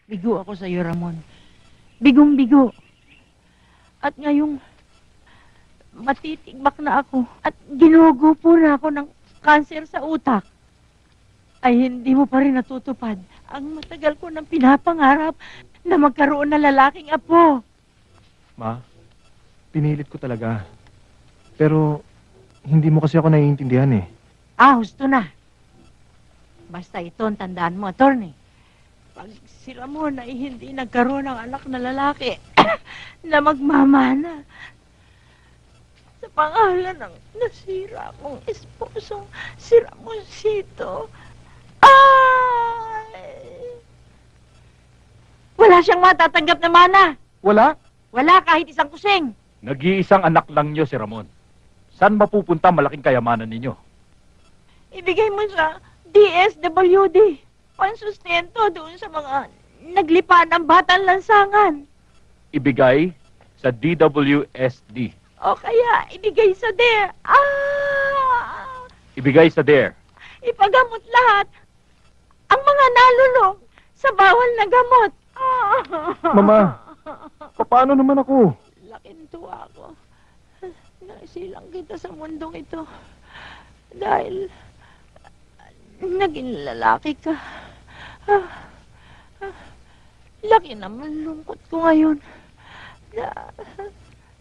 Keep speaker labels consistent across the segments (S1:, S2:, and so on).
S1: Bigo ako sa'yo, Ramon. Bigong-bigo. At ngayong matitigbak na ako at ginugupo na ako ng kanser sa utak, ay hindi mo pa rin natutupad ang matagal ko nang pinapangarap na magkaroon ng lalaking apo.
S2: Ma, pinilit ko talaga. Pero hindi mo kasi ako naiintindihan eh.
S1: Husto na. Basta ito ang tandaan mo, attorney. Pag si Ramon ay hindi nagkaroon ng anak na lalaki na magmamana sa pangalan ng nasira kong esposong si Ramoncito, wala siyang matatanggap na mana.
S2: Wala?
S1: Wala kahit isang kusing.
S3: Nag-iisang anak lang niyo si Ramon. Saan mapupunta malaking kayamanan ninyo?
S1: Ibigay mo sa DSWD. Pansustento doon sa mga naglipa ng batang lansangan.
S3: Ibigay sa DWSD.
S1: O kaya ibigay sa DARE.
S3: Ibigay sa DARE.
S1: Ipagamot lahat ang mga nalulong sa bawal na gamot.
S2: Mama, paano naman ako?
S1: Laking tuwa ako. Naisilang kita sa mundong ito. Dahil naging lalaki ka. Laki naman lungkot ko ngayon.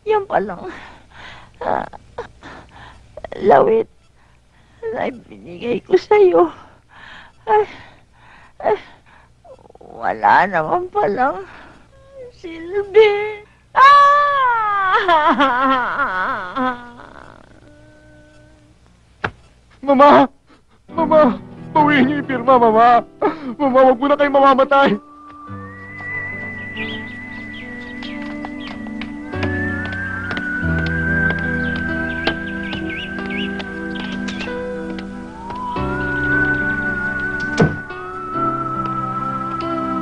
S1: Yan pa lang. Lawit na ibinigay ko sa'yo. Wala naman palang silbi.
S2: Mama! Mama! Bawiin niyo yung pirma, Mama! Mama, wag mo na kayong mamamatay!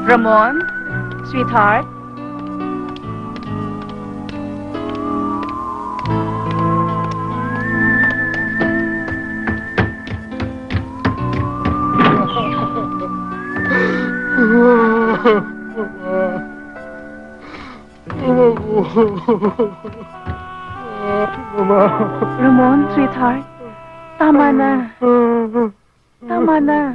S4: Ramon, sweetheart.
S2: Mama.
S4: Ramon, sweetheart. Tama na. Tama na.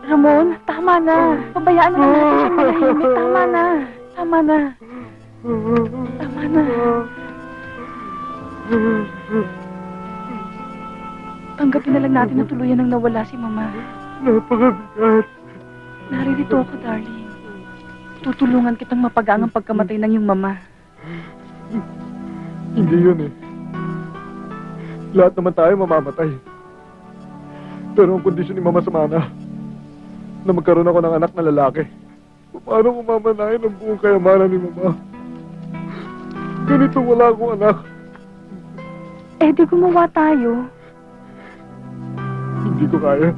S4: Ramon, tama na. Pabayaan na lang natin siyang malahimik. Tama na. Tama na. Tama na. Tanggapin na lang natin na tuluyan ang nawala si Mama.
S2: Napakabigat.
S4: Naririto ako, darling. Tutulungan kitang mapagaan ang pagkamatay ng iyong mama.
S2: Hindi yun eh. Lahat naman tayo mamamatay. Pero ang kondisyon ni Mama Samana na magkaroon ako ng anak na lalaki. Paano mamamanahin ang buong kayamanan ni Mama? Ganito wala akong anak.
S4: Eh, di gumawa tayo.
S2: Hindi ko kaya.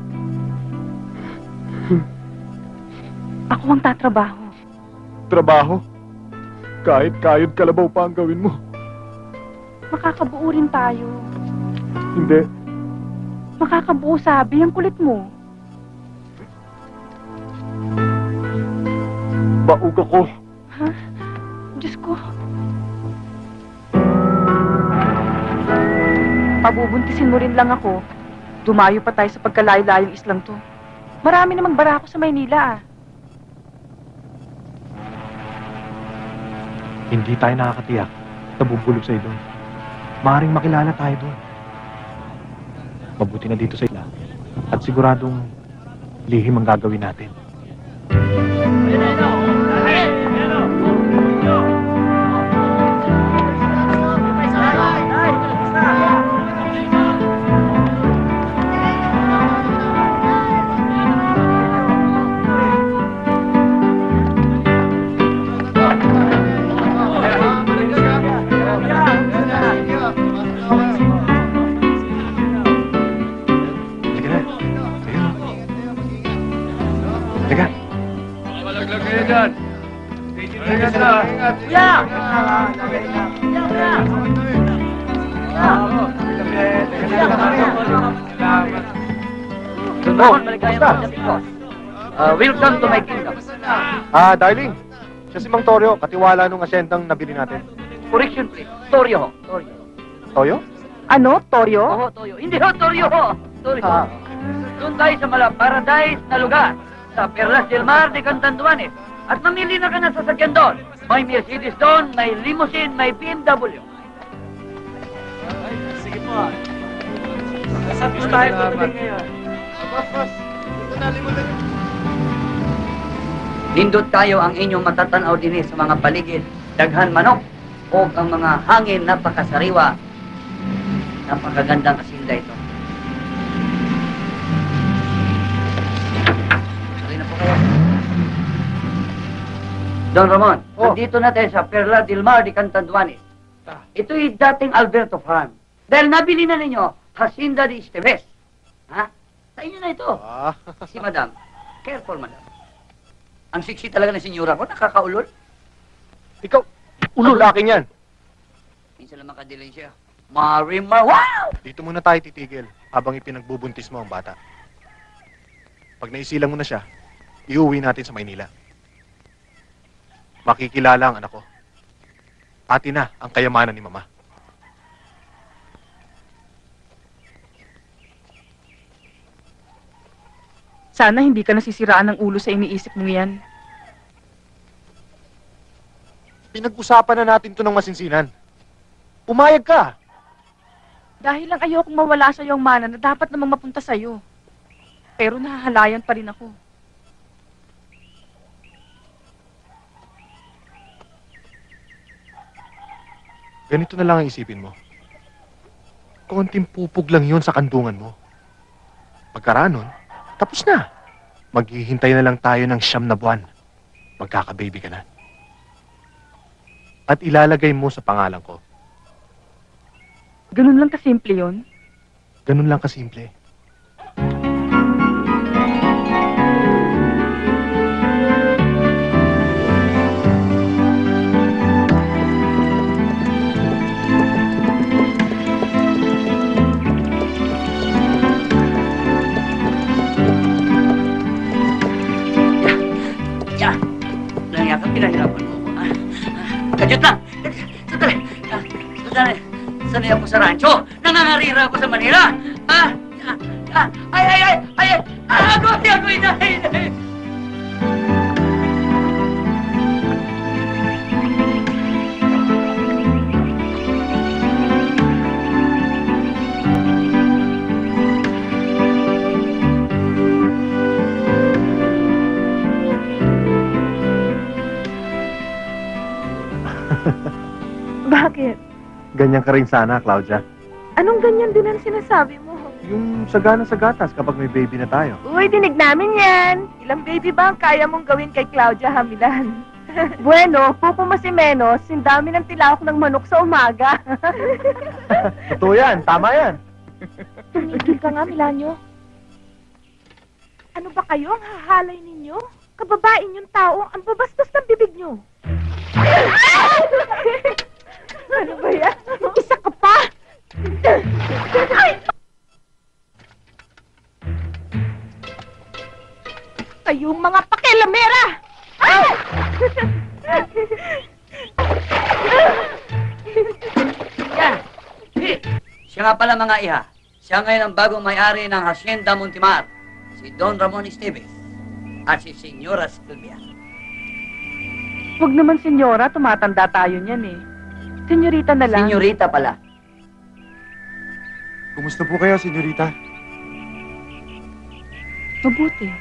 S4: Ako ang tatrabaho.
S2: Trabaho? Kahit kayod kalabaw pa ang gawin mo.
S4: Makakabuo rin tayo.
S2: Hindi.
S4: Makakabuo, sabi. Ang kulit mo.
S2: Baog ako.
S4: Ha? Diyos ko. Pabubuntisin mo rin lang ako. Dumayo pa tayo sa pagkalayo-layong islang to. Marami namang barako sa Maynila, ah.
S2: Hindi tayo nakakatiyak. Nabubulog sa doon. Maaaring makilala tayo doon. Mabuti na dito sa ila. At siguradong lihim ang gagawin natin.
S5: Welcome to my kingdom.
S2: Darling. Siya si Mang Torio, katiwala nung asyendang nabili natin.
S5: Correction, please. Torio ho. Torio.
S2: Toyo?
S4: Ano, Toyo?
S5: Oo, Toyo. Hindi ho, Torio ho. Torio. Doon tayo sa Mala Paradise na lugar. Sa Perlas del Mar de Cantanduanes. At mamili na ka ng sasakyan doon. May Mercedes doon, may limousine, may BMW.
S3: Sige po. Saan po tayo tutuloy ngayon?
S5: Nindot tayo ang inyong matatanaw din sa mga paligid, daghan manok, o ang mga hangin napakasariwa. Napakagandang kasinda ito. Sali na po kayo. Don Ramon, nandito na tayo sa Perla del Mar de Cantanduanes. Ito'y dating Alberto Farm. Dahil nabili na ninyo, Hacienda de Esteves. Ha? Sa inyo na ito. Si Madam. Careful, Madam. Ang siksi talaga ng senyora ko, nakakaulol.
S2: Ikaw, ulol akin yan.
S5: Minsan lang makadilan siya. Marimar, wow!
S2: Dito muna tayo titigil habang ipinagbubuntis mo ang bata. Pag naisilang mo na siya, iuwi natin sa Maynila. Makikilala ang anak ko. Pati na ang kayamanan ni Mama.
S4: Sana hindi ka nasisiraan ng ulo sa iniisip mong yan.
S2: Pinag-usapan na natin to ng masinsinan. Pumayag ka.
S4: Dahil lang ayokong mawala sa'yo ang mana na dapat namang mapunta sa'yo. Pero nahahalayan pa rin ako.
S2: Ganito na lang ang isipin mo. Konting pupog lang yun sa kandungan mo. Pagkaraan nun, tapos na. Maghihintay na lang tayo ng 9 na buwan. Magkaka-baby ka na. At ilalagay mo sa pangalan ko.
S4: Ganun lang kasimple yun.
S2: Ganun lang kasimple.
S5: Pinahirapan mo ako. Kadyot lang! Sandali! Sanay ako sa rancho! Nangangarira ako sa Manila! Ay! Ako, inay!
S4: Bakit?
S2: Ganyan ka rin sana, Claudia.
S4: Anong ganyan din ang sinasabi mo?
S2: Yung sagana sa gatas kapag may baby na tayo.
S4: Uy, dinig namin yan. Ilang baby ba ang kaya mong gawin kay Claudia Hamilan? Bueno, pupo mo si Menos, sindami ng tilawak ng manok sa umaga.
S2: Totoo yan, tama yan.
S4: Tumigil ka nga, Milanyo. Ano ba kayo ang hahalay ninyo? Kababain yung tao, ang babastos ng bibig nyo. Ano ba yan? Isa ka pa! Ay! Kayong mga pakilamera! Ay!
S5: Siya nga pala mga iha. Siya ngayon ang bagong may-ari ng Hacienda Montimar. Si Don Ramon Esteves. At si Senyora Silvia.
S4: Huwag naman, senyora. Tumatanda tayo niyan eh. Senyorita na lang.
S5: Senyorita pala.
S2: Kumusta po kayo, senyorita?
S4: Mabuti.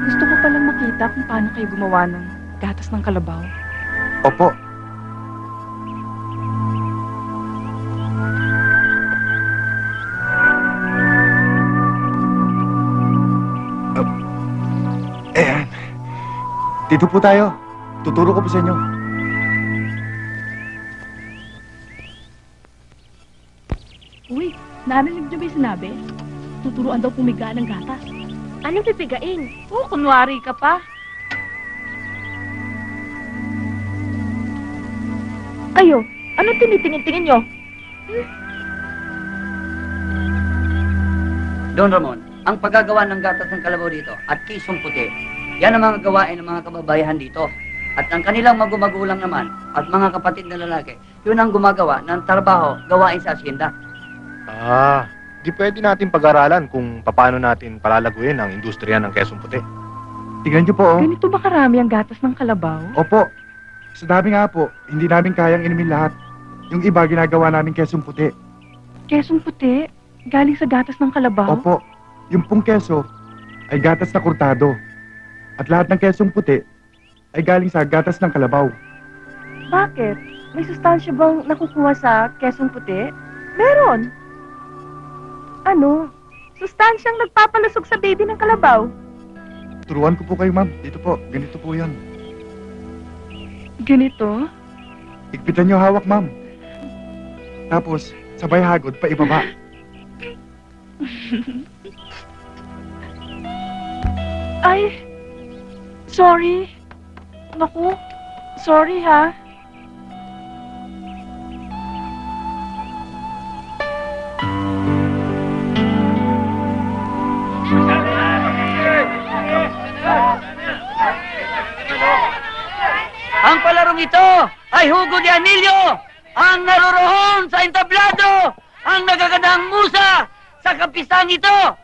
S4: Gusto ko palang makita kung paano kayo gumawa ng gatas ng kalabaw.
S2: Opo. Dito po tayo. Tuturo ko po sa inyo.
S6: Uy, narinig niyo ba yung sinabi? Tuturuan daw pumiga ng gatas.
S4: Anong pipigain? Kunwari ka pa. Kayo, anong tinitingin-tingin nyo?
S5: Don Ramon, ang paggagawa ng gatas ng kalabaw dito at kisong puti, yan ang mga gawain ng mga kababayan dito. At ang kanilang magulang naman at mga kapatid na lalaki, yun ang gumagawa ng trabaho, gawain sa asyenda.
S7: Di pwede natin pag-aralan kung paano natin palalaguin ang industriya ng Quezon Puti.
S2: Tignan niyo po, oh.
S4: Ganito ba karami ang gatas ng kalabaw?
S2: Opo. Sa dami nga po, hindi namin kayang inumin lahat. Yung iba ginagawa namin kesong puti.
S4: Kesong puti? Galing sa gatas ng kalabaw?
S2: Opo. Yung pong keso ay gatas na kurtado. At lahat ng kesong puti ay galing sa gatas ng kalabaw.
S4: Bakit? May sustansya bang nakukuha sa kesong puti? Meron. Ano? Sustansyang nagpapalusog sa baby ng kalabaw.
S2: Turuan ko po kayo, ma'am. Dito po, ganito po yan.
S4: Ganito?
S2: Igpitan niyo hawak, ma'am. Tapos, sabay hagod pa ibaba.
S4: Ay, sorry. Naku, sorry ha.
S5: Ang palarong ito ay Hugo de Anillo, ang naroroon sa entablado, ang nagagandang musa sa kapisang ito.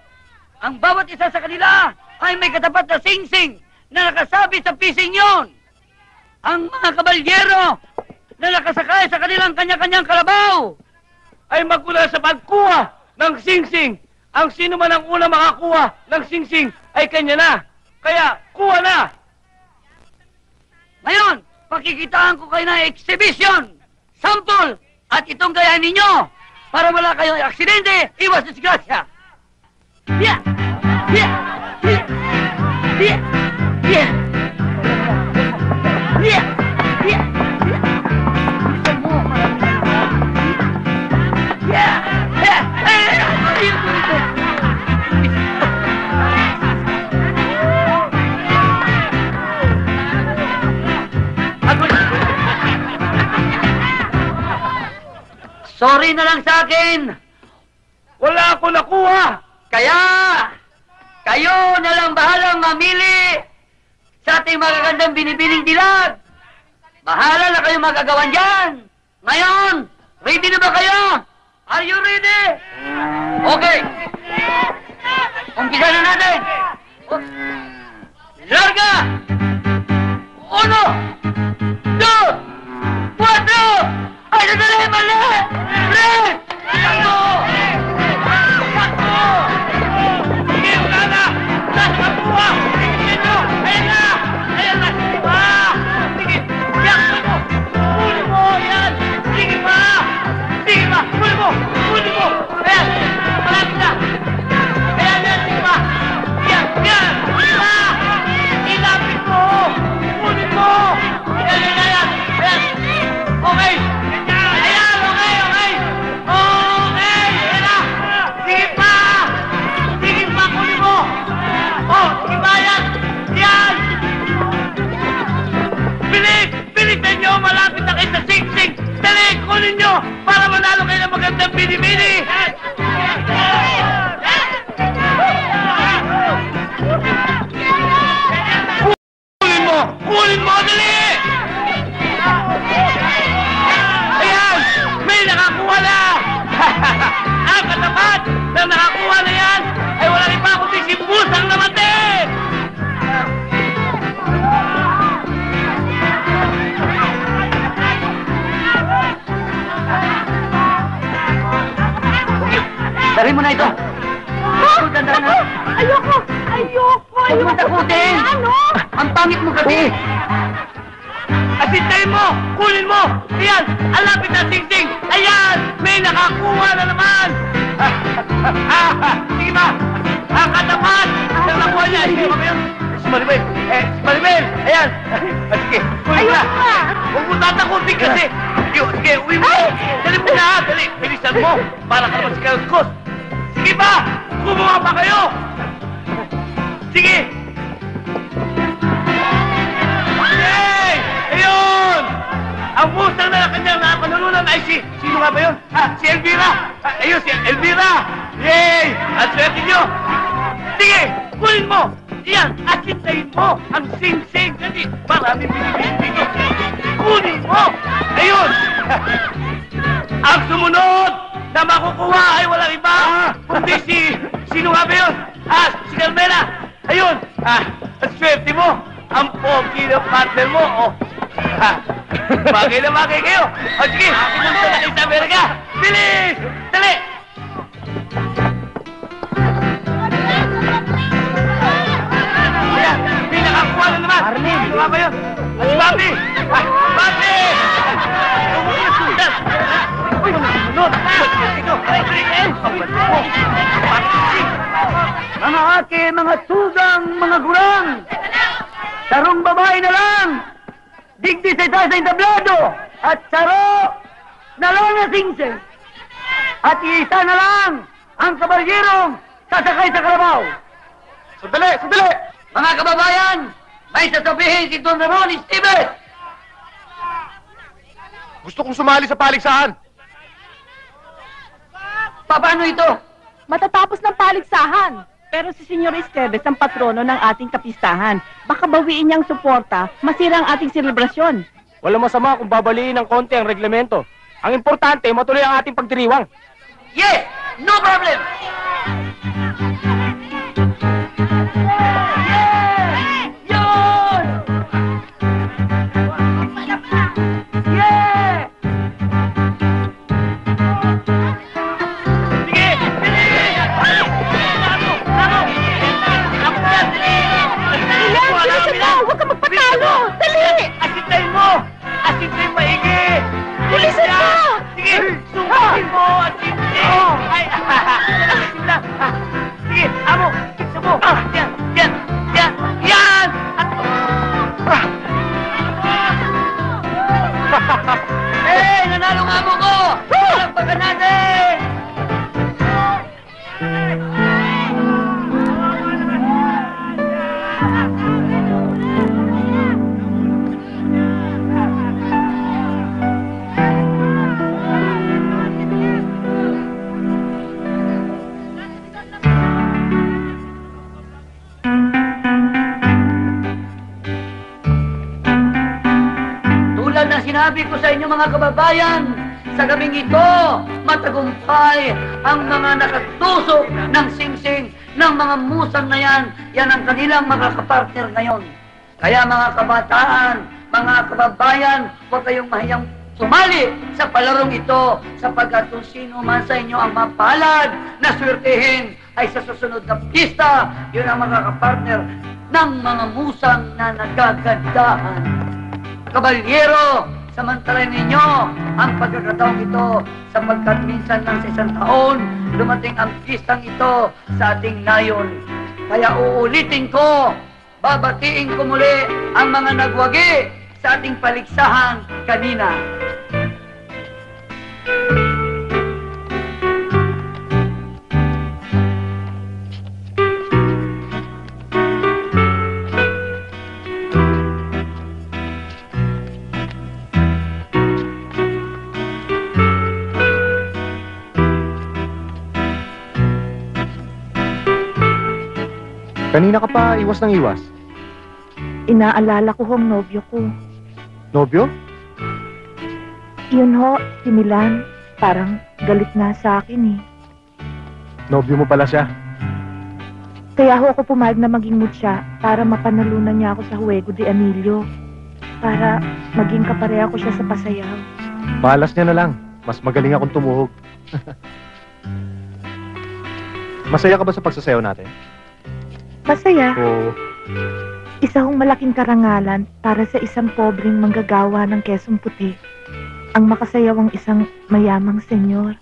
S5: Ang bawat isa sa kanila ay may katapat na singsing na nakasabi sa pising yon. Ang mga kabalyero na nakasakay sa kanilang kanya-kanyang kalabaw
S8: ay magmula sa pagkuha ng singsing. Ang sino man ang unang makakuha ng singsing ay kanya na. Kaya, kuha na!
S5: Ngayon, pakikitaan ko kayo ng exhibition, sample, at itong gaya ninyo para wala kayong aksidente, iwas disgrasya. Yeah! Yeah! Yeah! Yeah! Yeah! Yeah! Yeah! Yeah! Sorry na lang sa akin.
S8: Wala ako nakuha!
S5: Kaya, kayo na lang bahalang mamili sa ating magagandang binibining dilag. Bahala na kayo magagawan dyan. Ngayon, ready na ba kayo? Are you ready? Okay. Umpisa na natin. Larga! 1, 2, 4! Ay, nadali! Mali! Red! Takbo! Takbo! Sige, wala na! Nasa kapuha! Sige nyo! Ayan na! Ayan na! Sige pa! Sige! Yakso mo! Huli mo! Ayan! Sige pa! Sige pa! Huli mo! Huli mo! Ayan! Malapit na! Ayan! Ayan! Sige pa! Ayan! Ayan! Sige pa! Ilapit mo! Huli mo! Ayan! Ayan! Ayan! Ayan! Okay! Ayan! Okay! Okay! Okay! Ayan na! Sige pa! Sige pa! Huli mo! Oh! Sige pa! Ayan! Ayan! Bilig! Bilig na nyo! Malapit na kayo sa singsing! Dali! Kunin nyo! Para manalo kayo ng magandang bini-bini! Kunin mo! Kunin mo! Dali! Ayan! May nakakuha na! Ang katapat na nakakuha na yan ay walang iba kundi si Pusang namatay! Dari mo na ito! Tandaan na!
S4: Ayoko! Ayoko!
S5: Huwag mo takutin!
S4: Ano?
S5: Ang pangit mo kasi!
S8: Asintayin mo! Kunin mo! Ayan! Ang lapit na singsing! Ayan! May nakakuha na naman! Sige ba? Ang katapat! Ang nakuha niya! Sige ba kayo? Si Maribel! Si Maribel! Ayan! Sige! Kunin mo na! Huwag mo tatakutin kasi! Sige! Uwi mo! Dali mo na! Dali! Bilisan mo! Para ka naman si Kalkos! Sige ba? Kumuha pa kayo! Sige! Hey! Ayun! Ang pusang na kanyang napanununan ay sino nga ba yun? Si Elvira! Ayun, si Elvira! Yay! Ang swerte nyo! Sige, kunin mo! Yan, asintayin mo ang sing-sing kasi marami binibigyan dito. Kunin mo! Ayun! Ang sumunod na makukuha ay walang iba kundi sino nga ba yun? Si Carmela! Ayun! Ang swerte mo! Ang pogi ng partner mo! Bagay na bagay kayo! O sige, pumunta na kayo sa Amerika! Bilis! Dali! Ayan, pinakakuha na naman! Sino nga ba yun? Si Bobby! Bobby! Uy, sunod!
S5: Mga ake, mga tugang, mga gurang! Sarong babae na lang! Digdi sa itaas ng tablado! At saro na lang na singsing! At isa na lang ang kabalyerong sasakay sa kalabaw!
S7: Sandali! Sandali!
S5: Mga kababayan, may sasabihin si Don Ramon Esteves!
S7: Gusto kong sumali sa paligsahan.
S5: Paano ito?
S4: Matatapos ng paligsahan. Pero si Senyor Esteves ang patrono ng ating kapistahan. Baka bawiin niyang suporta, masira ang ating selebrasyon.
S9: Walang masama kung babaliin ng konti ang reglamento. Ang importante, matuloy ang ating pagdiriwang.
S5: Yes! No problem! Yun! Yeah!
S8: Sige! Bilis!
S4: Bilisan mo! Huwag ka magpatalo! Dali!
S8: Asintayin mo! Asintayin maigi!
S4: Bilisan mo!
S8: Sige! Sungkatin mo! Asintayin! Ay! Asintayin! Sige! Amo! Tiksa mo! Yan! Yan! Yan! Yan!
S5: Eh! Nanalo nga mo ko! Palagpagan natin! Tulad na sinabi ko sa inyo mga kababayan, sa gabing ito, matagumpay ang mga nakatusok ng singsing ng mga musang na yan. Yan ang kanilang mga kapartner ngayon. Kaya mga kabataan, mga kababayan, huwag kayong mahiyang sumali sa palarong ito sapagkat kung sino man sa inyo ang mapalad na swertehin ay sa susunod na pista, yun ang mga kapartner ng mga musang na nagagandahan. Kabalyero, samantalahin ninyo ang pagkakataong ito sapagkat minsan lang sa isang taon dumating ang pistang ito sa ating nayon. Kaya uulitin ko, babatiin ko muli ang mga nagwagi sa ating paligsahan kanina.
S7: Kanina ka pa iwas ng iwas.
S4: Inaalala ko hong nobyo ko.
S7: Nobyo?
S4: Yun ho, si Milan. Parang galit nga sa akin eh.
S7: Nobyo mo pala siya.
S4: Kaya ho ako pumayag na maging mutya para mapanalunan niya ako sa Juego de Anillo. Para maging kapareha ko siya sa pasayaw.
S7: Malas niya na lang. Mas magaling akong tumuhog. Masaya ka ba sa pagsasayaw natin?
S4: Masaya.
S7: Oo.
S4: Isa hong malaking karangalan para sa isang pobreng manggagawa ng Quezon Puti. Ang makasayaw ang isang mayamang senyor.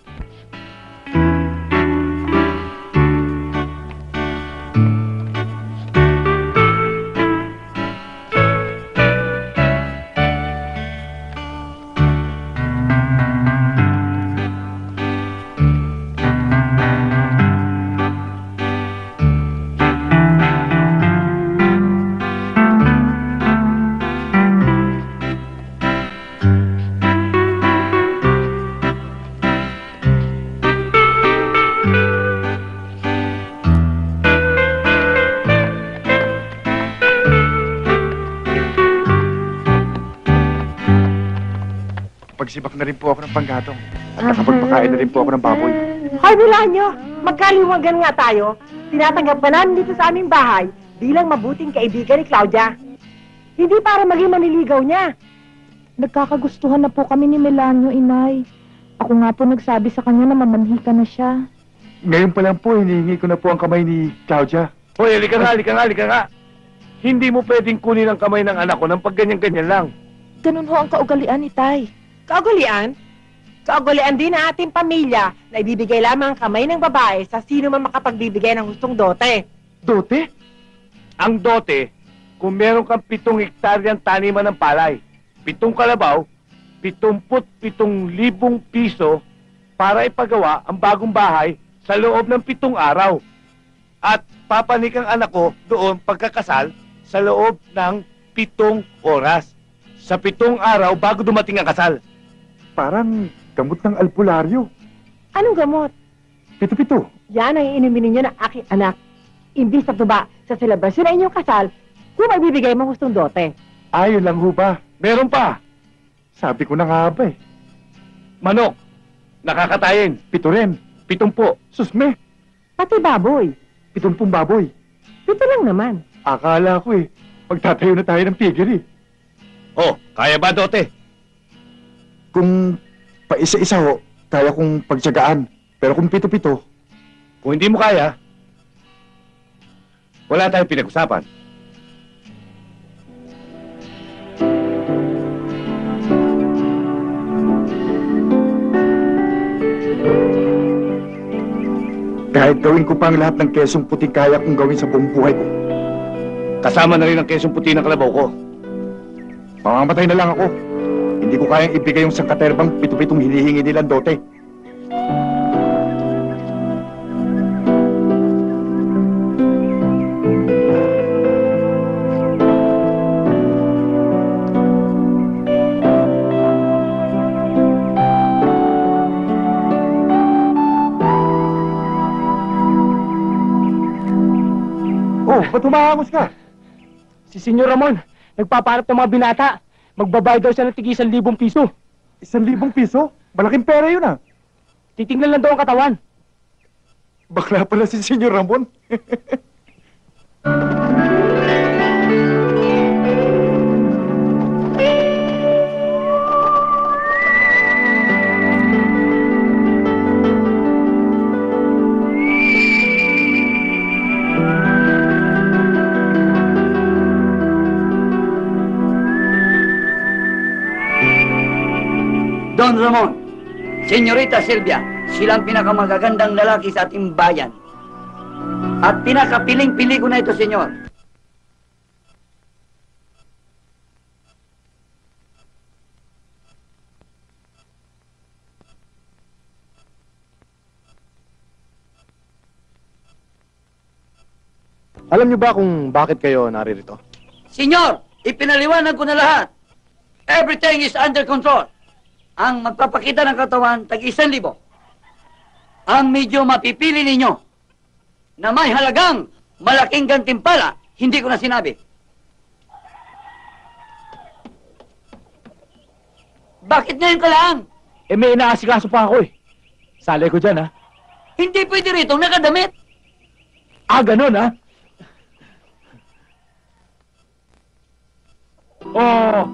S2: Nakapagsibak na rin po ako ng panggatong. At nakapagpakain na rin po ako ng baboy.
S4: Hoy, Milanyo! Magkaliwagan nga tayo. Tinatanggap ka namin dito sa aming bahay bilang mabuting kaibigan ni Claudia. Hindi para maging maniligaw niya.
S6: Nagkakagustuhan na po kami ni Melanio, Inay. Ako nga po nagsabi sa kanya na mamanhika na siya.
S2: Ngayon pa lang po, hinihingi ko na po ang kamay ni Claudia.
S8: Hoy, halika nga. Hindi mo pwedeng kunin ang kamay ng anak ko ng pagganyan-ganyan lang.
S6: Ganun ho ang kaugalian, Itay.
S4: Kaugalian? Kaugalian din ng ating pamilya na ibibigay lamang ang kamay ng babae sa sino man makapagbibigay ng gustong dote.
S2: Dote?
S8: Ang dote, kung meron kang 7 hektaryang taniman ng palay, 7 kalabaw, 77,000 piso para ipagawa ang bagong bahay sa loob ng 7 araw. At papanik ang anak ko doon pagkakasal sa loob ng 7 oras. Sa 7 araw bago dumating ang kasal.
S2: Parang gamot ng albularyo.
S4: Anong gamot?
S2: Pito-pito.
S4: Yan ang iinumin ninyo ng aking anak. Imbis sa tuba sa selebrasyon ng inyong kasal, kung magbibigay mo gustong dote.
S2: Ayun lang ho ba?
S8: Meron pa,
S2: Sabi ko na nga ba eh.
S8: manok, nakakatayin,
S2: 7 rin.
S8: 70.
S2: Susme,
S4: Pati baboy.
S2: 70 baboy.
S4: 7 lang naman.
S2: Akala ko eh, magtatayo na tayo ng piggery.
S8: Oh, kaya ba dote?
S2: Kung paisa-isa ho, kaya kong pagtsagaan. Pero kung 7-7,
S8: Kung hindi mo kaya, wala tayong pinag-usapan.
S2: kahit gawin ko pa ang lahat ng kesong puting kaya kong gawin sa buong buhay ko,
S8: Kasama na rin ang kesong puti ng kalabaw ko.
S2: mamamatay na lang ako. Hindi ko kayang ibigay yung sangkaterbang 7-7 hinihingi nilang dote. Oh, ba't humahangos ka?
S9: Si Senyor Ramon, nagpapanap ng mga binata. Magbabayad daw siya ng tig 1,000 piso.
S2: 1,000 piso? Malaking pera yun ah.
S9: Titingnan lang daw ang katawan.
S2: Bakla pala si Senyor Ramon.
S5: Don Ramon, Senyorita Silvia, silang pinakamagagandang lalaki sa ating bayan. At pinakapiling-pili ko na ito, senyor.
S7: Alam niyo ba kung bakit kayo naririto?
S5: Senyor, ipinaliwanag ko na lahat. Everything is under control. Ang magpapakita ng katawan, tag 1,000. Ang medyo mapipili ninyo na may halagang malaking gantimpala, hindi ko na sinabi. Bakit ngayon ka lang?
S9: Eh may inaasikaso pa ako eh. Salay ko dyan ha.
S5: Hindi pwede rito nakadamit.
S9: Ah, ganun ha? Oh!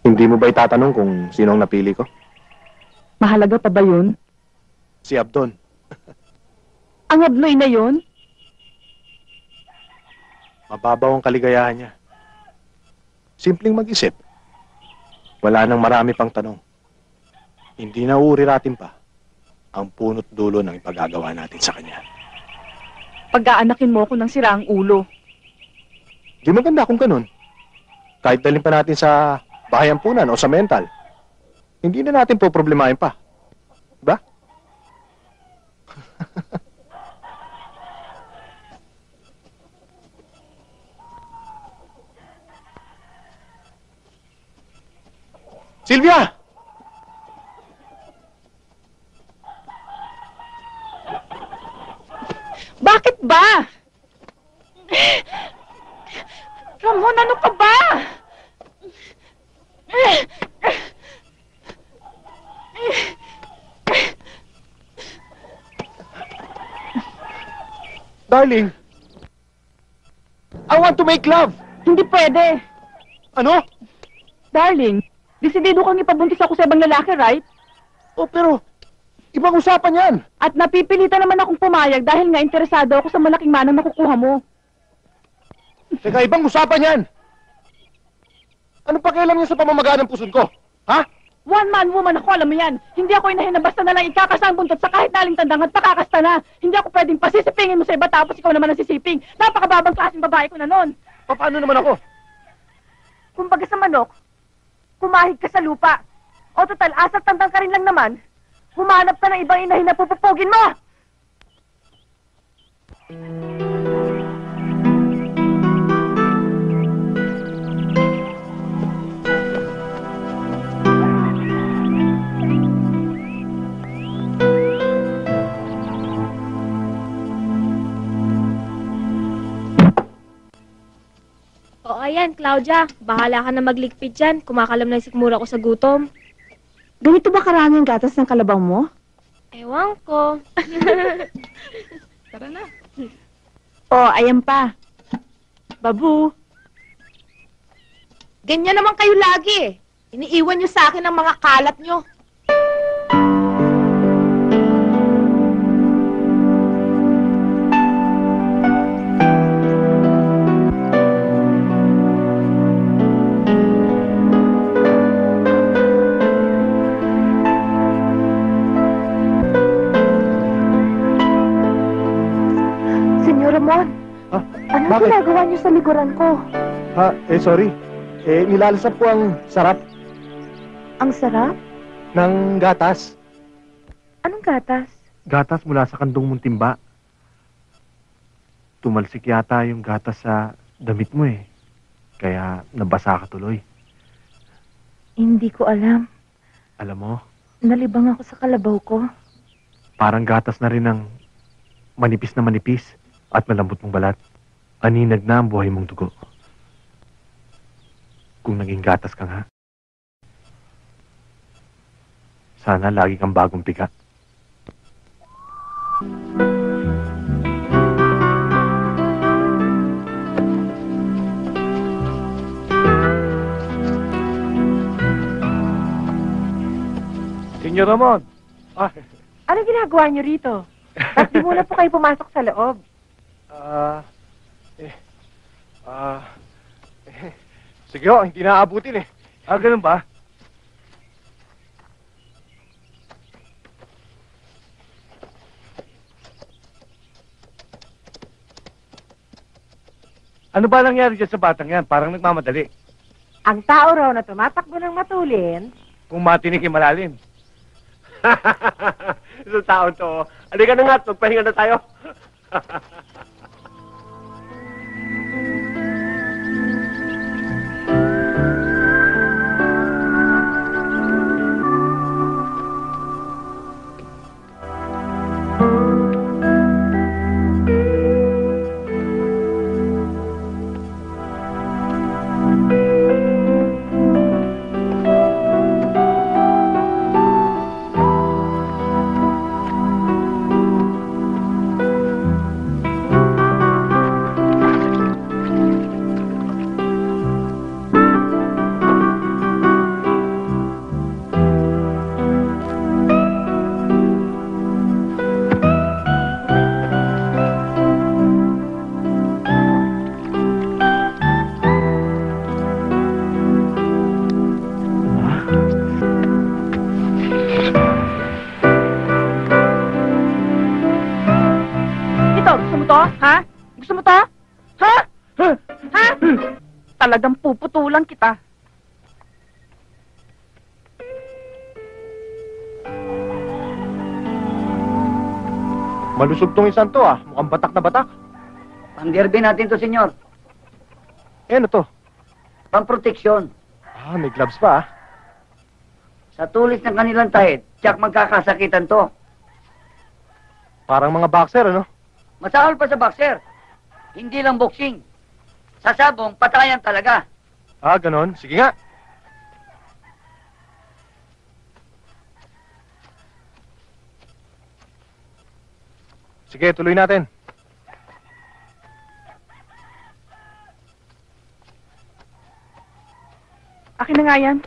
S7: Hindi mo ba itatanong kung sino ang napili ko?
S6: Mahalaga pa ba yun?
S7: Si Abdon.
S6: Ang abnoy na yun?
S7: Mababaw ang kaligayahan niya. Simpleng mag-isip. Wala nang marami pang tanong. Hindi na uuriratin pa ang punot dulo ng ipagagawa natin sa kanya.
S6: Pag-aanakin mo ko ng siraang ulo.
S7: Di maganda kung ganun. Kahit dalhin pa natin sa bahayan-punan o sa mental, hindi na natin po problemahin pa. Diba? Silvia!
S6: Bakit ba? Ramon, ano ka ba?
S7: Darling, I want to make love.
S6: Hindi pwede.
S7: Ano?
S6: Darling, desidido kang ipabuntis ako sa ibang lalaki, right?
S7: Oh, pero ibang usapan yan.
S6: At napipilitan naman akong pumayag dahil nga interesado ako sa malaking manang nakukuha mo.
S7: Teka, ibang usapan yan. Anong pakialam niya sa pamamagaan ng puson ko? Ha?
S6: One man, woman ako, alam mo yan. Hindi ako inahin na basta na lang ikakasang buntot sa kahit naling tandang at pakakasta na. Hindi ako pwedeng pasisipingin mo sa iba tapos ikaw naman ang sisiping. Napakababang klaseng babae ko na nun.
S7: Paano naman ako?
S4: Kumbaga sa manok, kumahig ka sa lupa. O total, asat tandang ka rin lang naman. Humanap ka ng ibang inahin na pupupugin mo!
S10: O ayan, Claudia, bahala ka na magligpit dyan. Kumakalam na yung sikmura ko sa gutom.
S6: Ganito ba karami ang gatas ng kalabaw mo?
S10: Ewan ko.
S6: Tara na. Oh, ayan pa. Babu.
S11: Ganyan naman kayo lagi eh. Iniiwan nyo sa akin ang mga kalat nyo.
S6: Senyor Ramon,
S7: Ha?
S6: anong
S7: Bakit?
S6: ginagawa niyo sa likuran ko?
S7: Ha? Sorry. Nilalasap ko ang sarap
S6: Ang sarap?
S7: ng gatas.
S6: Anong gatas?
S7: Gatas mula sa kandong mong timba. Tumalsik yata yung gatas sa damit mo eh. Kaya nabasa ka tuloy.
S6: Hindi ko alam.
S7: Alam mo,
S6: Nalibang ako sa kalabaw ko.
S7: parang gatas na rin ang manipis na manipis at malambot mong balat. Aninag na ang buhay mong dugo. Kung naging gatas ka nga. Sana lagi kang bagong piga.
S2: Senyor Ramon.
S4: Ano ginagawa niyo rito? Ba't di muna po kayo pumasok sa loob?
S2: Sige ho, hindi naaabutin eh. Ganun ba? Ano ba nangyari dyan sa batang yan? Parang nagmamadali.
S4: Ang tao raw na tumatakbo ng matulin,
S2: Kung matinik yung malalim. Isang tao to. Halika na nga, magpahinga na tayo.
S6: Gusto mo to? Ha? Ha? Talagang puputulan kita.
S7: Malusog tong isang to ah. Mukhang batak na batak.
S5: Pang-derby natin to, senyor.
S7: Ano to?
S5: Pang-proteksyon.
S7: May gloves pa ah.
S5: Sa tulis ng kanilang tahid, tiyak magkakasakitan to.
S7: Parang mga boxer ano?
S5: Masahol pa sa boxer. Hindi lang boxing. Sa sabong, patayan talaga.
S7: Ah, ganon? Sige nga. Sige, tuloy natin.
S4: Akin na nga yan.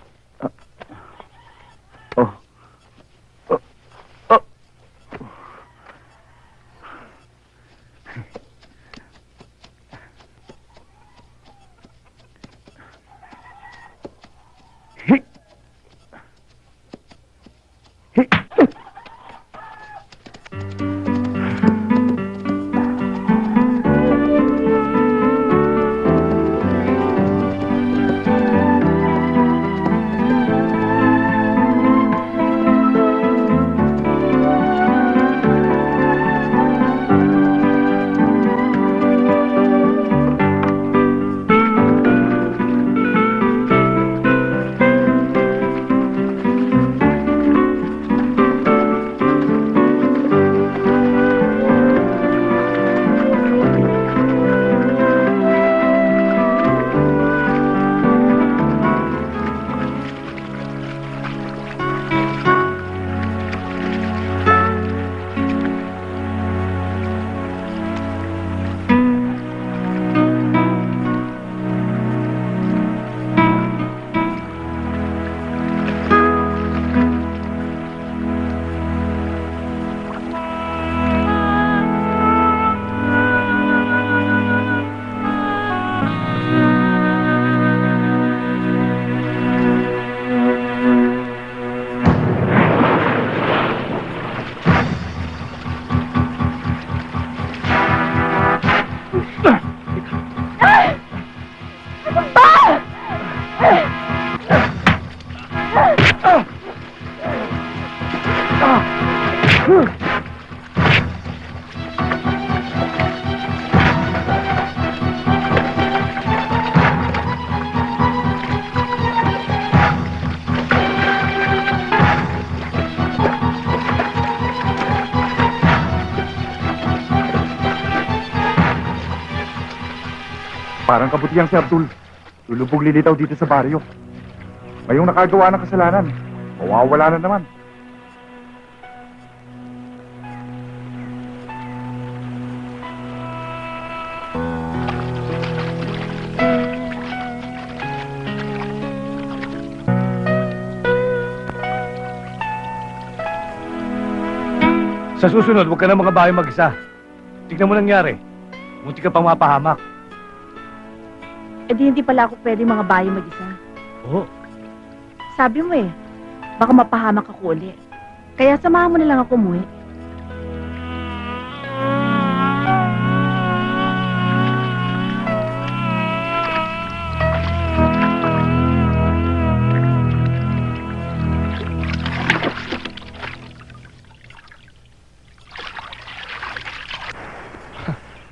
S3: Parang kabutihang si Abdul. Lulubog lilitaw dito sa baryo. Ngayong nakagawa ng kasalanan, mawawala na naman.
S9: Sa susunod, huwag ka na mga bahay mag-isa. Tignan mo nangyari. Munti ka pang mapahamak.
S4: Eh di hindi pala ako pwede mga bayo mag-isa.
S9: Oo.
S4: Sabi mo baka mapahamak ako uli. Kaya samahan mo na lang ako umuwi.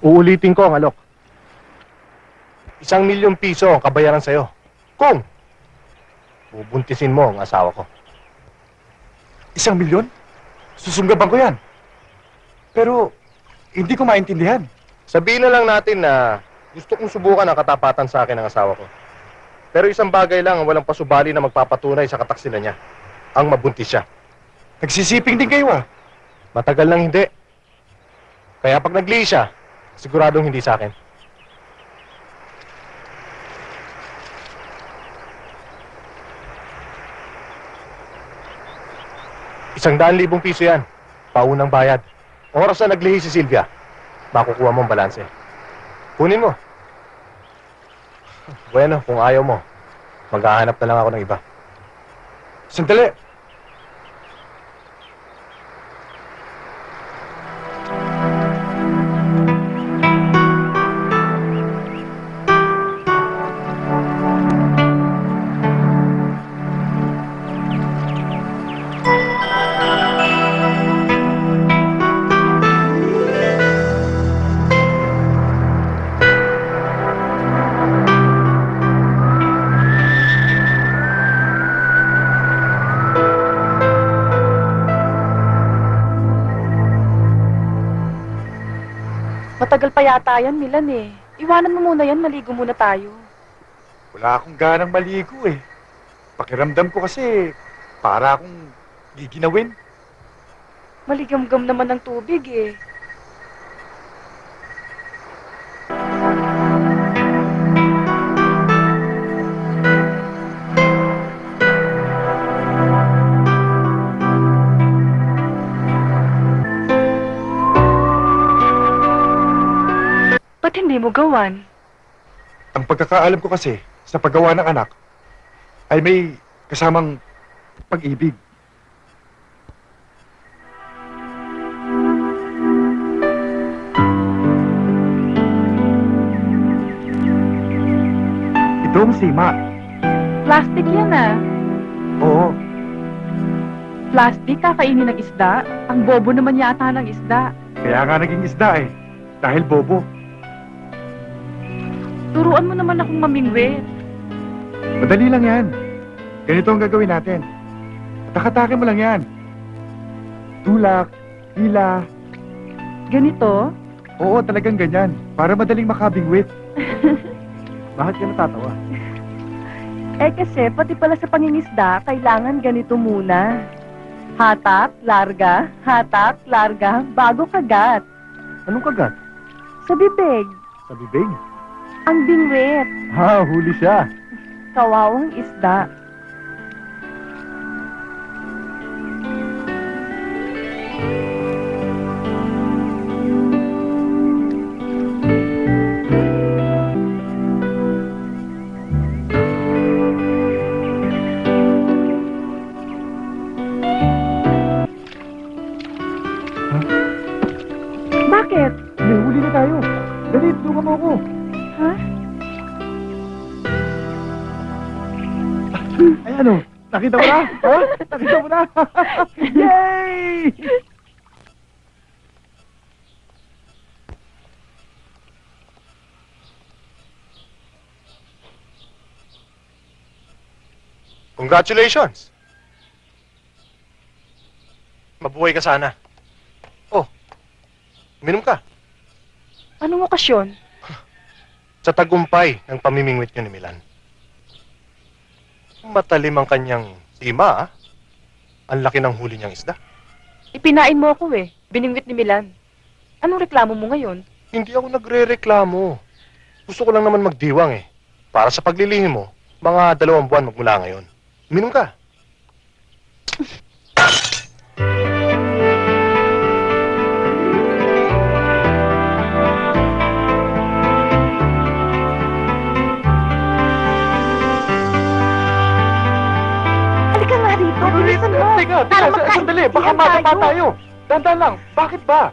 S7: Uulitin ko ang alok. 1,000,000 piso ang kabayaran sa'yo. Kung bubuntisin mo ang asawa ko.
S3: 1,000,000? Susunggaban ko yan. Pero, hindi ko maintindihan.
S7: Sabihin na lang natin na gusto kong subukan ang katapatan sa akin ng asawa ko. Pero isang bagay lang ang walang pasubali na magpapatunay sa kataksilan niya. Ang mabuntis siya.
S3: Nagsisiping din kayo
S7: Matagal nang hindi. Kaya pag naglihis siya, siguradong hindi sa akin. 100,000 piso yan. Paunang bayad. Oras na naglihi si Silvia, makukuha mo ang balanse. Kunin mo. Bueno, kung ayaw mo, maghahanap na lang ako ng iba.
S3: Sandali.
S4: Matagal pa yata yan, Milan eh. Iwanan mo muna yan, maligo muna tayo.
S3: Wala akong ganang maligo eh. Pakiramdam ko kasi para akong giginawin.
S4: Maligam-gam naman ng tubig eh. Ba't hindi mo gawan?
S3: Ang pagkakaalam ko kasi sa paggawa ng anak ay may kasamang pag-ibig. Itong sima.
S4: Plastic yan ah.
S3: Oo.
S4: Plastic kakainin ng isda? Ang bobo naman yata ng isda.
S3: Kaya nga naging isda eh. Dahil bobo.
S4: Turuan mo naman akong mamingwit.
S3: Madali lang yan. Ganito ang gagawin natin. Takatake mo lang yan. Tulak, hila.
S4: Ganito?
S3: Oo, talagang ganyan. Para madaling makabingwit. Bakit ka natatawa?
S4: Eh kasi, pati pala sa pangingisda, kailangan ganito muna. Hatak, larga, bago kagat.
S3: Anong kagat?
S4: Sa bibig.
S3: Sa bibig?
S4: Ang bingwit.
S3: Ha, huli siya.
S4: Kawawang isda. Bakit?
S3: May huli na tayo. Dali, tulungan mo ako.
S4: Ha?
S3: Ay ano, nakita mo na? Ha? Nakita mo na? Yay!
S7: Congratulations! Mabuhay ka sana. Oh, uminom ka.
S4: Anong okasyon?
S7: Sa tagumpay ng pamimingwit niyo ni Milan. Matalim ang kanyang sima, ah. Ang laki ng huli niyang isda.
S4: Ipinain mo ako eh. Biningwit ni Milan. Anong reklamo mo ngayon?
S7: Hindi ako nagre-reklamo. Gusto ko lang naman magdiwang eh. Para sa paglilihim mo, mga 2 buwan magmula ngayon. Uminom ka.
S4: Halika nga rito. Bilisan mo.
S3: Teka,
S4: Para makaintindihan
S3: sandali. Baka matapa tayo. Dandan lang. Bakit ba?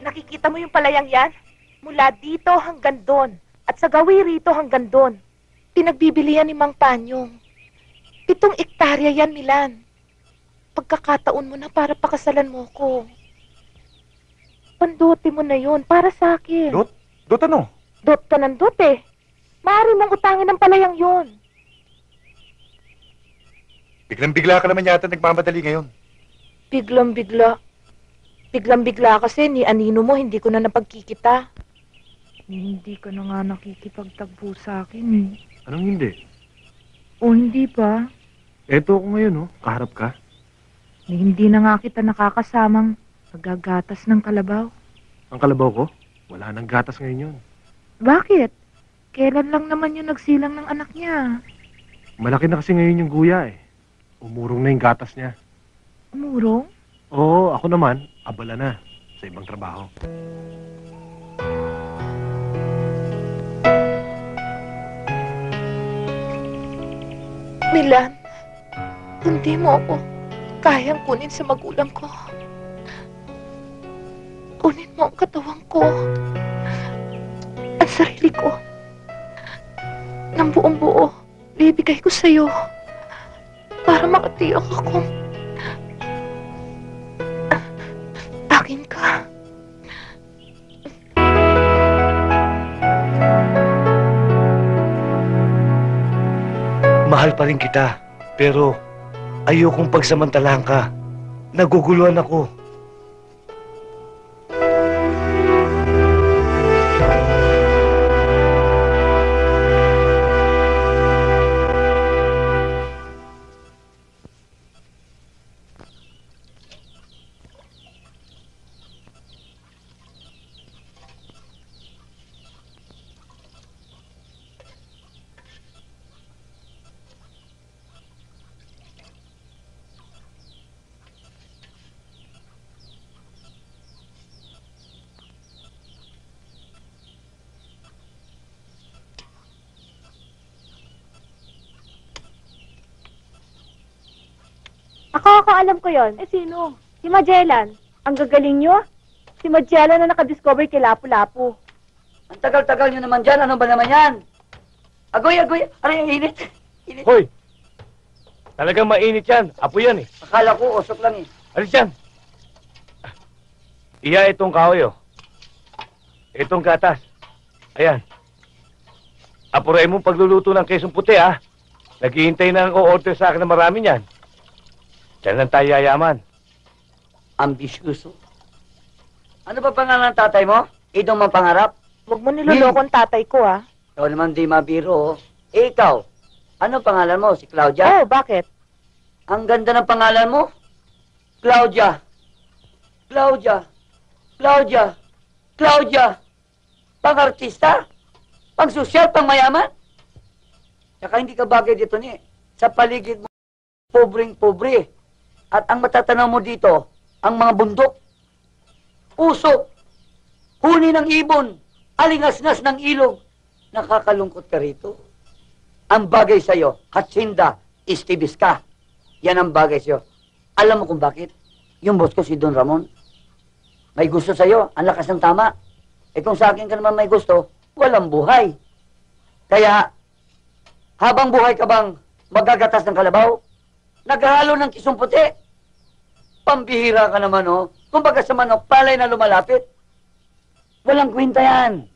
S11: Nakikita mo yung palayang yan? Mula dito hanggang doon. At sa gawi rito hanggang doon. Pinagbibilihan ni Mang Panyong. 7 ektarya yan, Milan. Pagkakataon mo na para pakasalan mo ko. Pandote mo na yun, para sa akin.
S3: Dot? Dot ano?
S11: Dot ka ng dot eh. Maaari mong utangin ng palayang yon.
S3: Biglang-bigla ka naman yata nagmamadali ngayon.
S11: Biglang-bigla. Biglang-bigla kasi ni Anino mo, hindi ko na napagkikita.
S1: Hindi ka na nga nakikipagtagpo sa akin eh.
S9: Anong hindi?
S1: O hindi ba?
S9: Eto ako ngayon, oh. Kaharap ka.
S1: Hindi na nga kita nakakasamang nagagatas ng kalabaw.
S9: Ang kalabaw ko? Wala nang gatas ngayon yun.
S1: Bakit? Kailan lang naman yung nagsilang ng anak niya?
S9: Malaki na kasi ngayon yung guya eh. Umurong na yung gatas niya.
S1: Umurong?
S9: Oo, ako naman, abala na sa ibang trabaho.
S11: Milan, hindi mo ako kayang kunin sa magulang ko. Kunin mo ang katawan ko. Ang sarili ko. Nang buong buo, bibigay ko sa'yo. Para makatiyak ako. Akin ka.
S8: Mahal pa rin kita, pero ayokong pagsamantalahan ka. Naguguluhan ako.
S10: Ako alam ko yon.
S4: Eh, sino?
S10: Si Magellan.
S4: Ang gagaling nyo? Si Magellan na nakadiscover kay Lapu-Lapu.
S5: Ang tagal-tagal nyo naman dyan. Ano ba naman yan? Agoy, agoy. Aray, ang init. Init.
S9: Hoy! Talagang mainit yan. Apo yan eh.
S5: Akala ko, usok lang eh.
S9: Alis yan. Iya itong kahoy oh. Itong gatas. Ayan. Apuray mo pagluluto ng kesong puti ah. Naghihintay na ang o-order sa akin na marami niyan. Diyan lang tayo yayaman.
S5: Ambisyoso. Ano ba pangalan ng tatay mo? Idong mapangarap?
S11: Huwag mo niloloko ang tatay ko, ah.
S5: Ikaw naman di mabiro. Eh, ikaw. Ano pangalan mo? Si Claudia?
S11: Oh, bakit?
S5: Ang ganda ng pangalan mo. Claudia. Claudia. Claudia. Claudia. Pang-artista? Pang-sosyal? Pang-mayaman? Saka hindi ka bagay dito ni. Sa paligid mo, pobreng-pobre. At ang matatanaw mo dito, ang mga bundok, usok, huni ng ibon, alingas-ngas ng ilog. Nakakalungkot ka rito. Ang bagay sa'yo, Hacienda, istibis ka. Yan ang bagay sa'yo. Alam mo kung bakit? Yung boss ko, si Don Ramon, may gusto sa'yo, ang lakas ng tama. Eh kung sa akin ka naman may gusto, walang buhay. Kaya, habang buhay ka bang magagatas ng kalabaw? Naghahalo ng kisong puti? Pambihira ka naman, oh. Kumbaga sa manok, palay na lumalapit. Walang kwenta yan.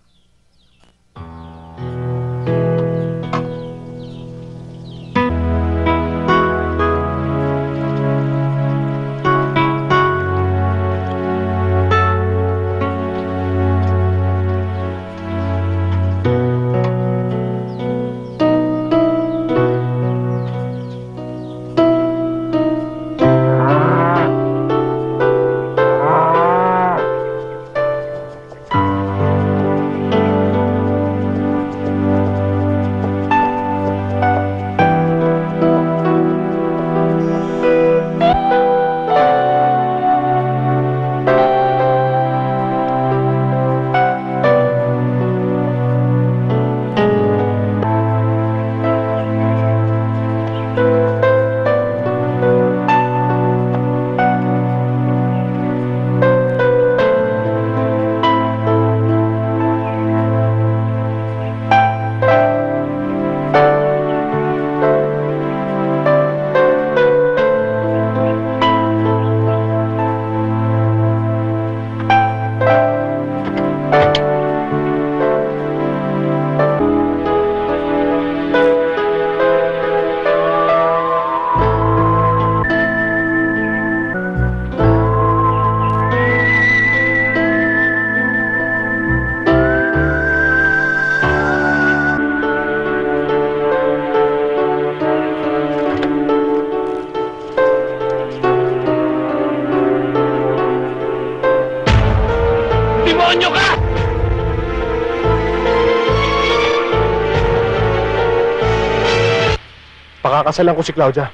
S7: Pakakasalan ko si Claudia.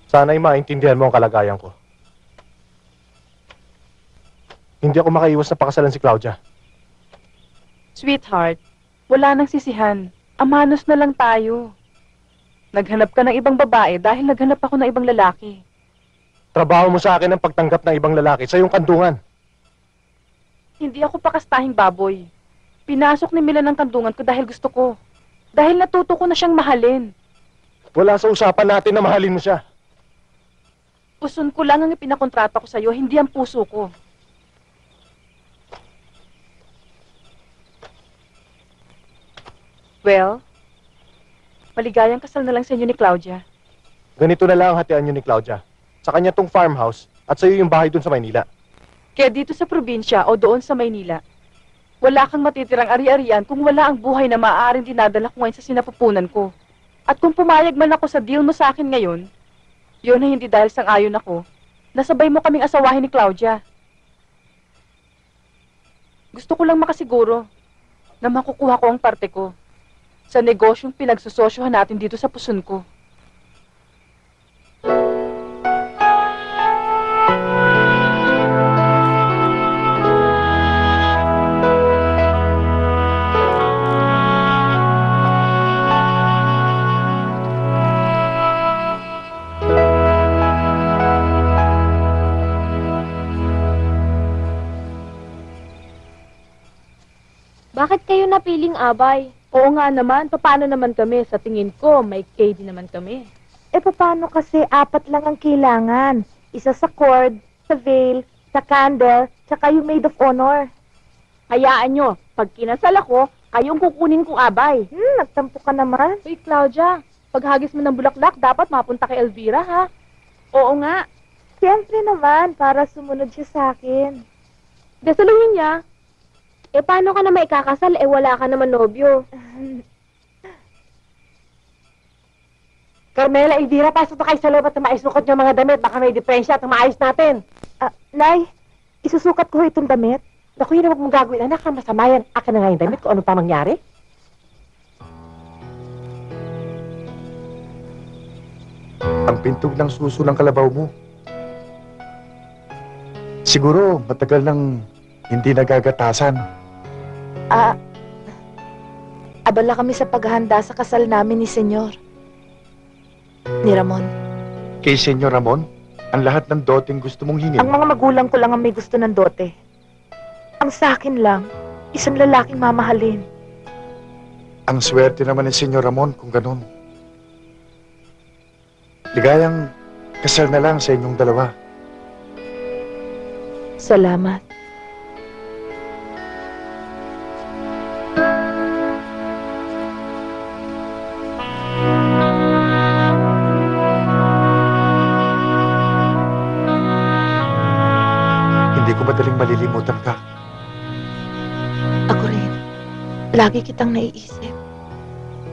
S7: Sana'y maintindihan mo ang kalagayan ko. Hindi ako makaiwas na pakasalan si Claudia.
S4: Sweetheart, wala nang sisihan. Amanos na lang tayo. Naghanap ka ng ibang babae dahil naghanap ako ng ibang lalaki.
S7: Trabaho mo sa akin ang pagtanggap ng ibang lalaki sa iyong kandungan.
S4: Hindi ako pakastahing baboy. Pinasok ni Milan ang kandungan ko dahil gusto ko. Dahil natuto ko na siyang mahalin.
S7: Wala sa usapan natin na mahalin mo siya.
S4: Puson ko lang ang ipinakontrata ko sa'yo, hindi ang puso ko. Well, maligayang kasal na lang sa inyo ni Claudia.
S7: Ganito na lang ang hatian niyo ni Claudia. Sa kanya tong farmhouse at sa iyo yung bahay dun sa Maynila.
S4: Kaya dito sa probinsya o doon sa Maynila, wala kang matitirang ari-arian kung wala ang buhay na maaaring dinadala ko ngayon sa sinapupunan ko. At kung pumayag man ako sa deal mo sa akin ngayon, yun ay hindi dahil sang-ayon ako, nasabay mo kaming asawahin ni Claudia. Gusto ko lang makasiguro na makukuha ko ang parte ko. sa negosyong pinagsusosyohan natin dito sa puson ko.
S10: Bakit kayo napiling abay?
S4: Oo nga naman, paano naman kami? Sa tingin ko, may KD naman kami.
S11: Eh, paano kasi 4 lang ang kailangan? Isa sa cord, sa veil, sa candle, tsaka yung maid of honor.
S6: Hayaan nyo, pag kinasal ako, kayong kukunin kong abay.
S11: Nagtampo ka naman.
S4: Uy, Claudia, paghagis mo ng bulaklak, dapat mapunta kay Elvira, ha?
S6: Oo nga.
S11: Siyempre naman, para sumunod siya sa akin.
S10: Gasaluhin niya. Eh, paano ka na maikakasal? Eh, wala ka naman nobyo.
S6: Carmela, Elvira, pasok na kayo sa loob at maisukot yung mga damit. Baka may diferensya at maayos natin.
S11: Nay, isusukat ko itong damit.
S6: Naku, yun ang huwag mong gagawin, anak. Masama yan. Akin na nga yung damit kung ano pa mangyari.
S3: Ang pintog ng suso ng kalabaw mo. Siguro, matagal nang hindi nagagatasan.
S11: Abala kami sa paghahanda sa kasal namin ni Senyor. Ni Ramon.
S3: Kay Senyor Ramon, ang lahat ng doteng gusto mong hingin.
S11: Ang mga magulang ko lang ang may gusto ng dote. Ang sa akin lang, isang lalaking mamahalin.
S3: Ang swerte naman ni Senyor Ramon kung ganun. Ligayang kasal na lang sa inyong dalawa.
S11: Salamat.
S3: Hindi ko madaling malilimutan ka.
S11: Ako rin. Lagi kitang naiisip.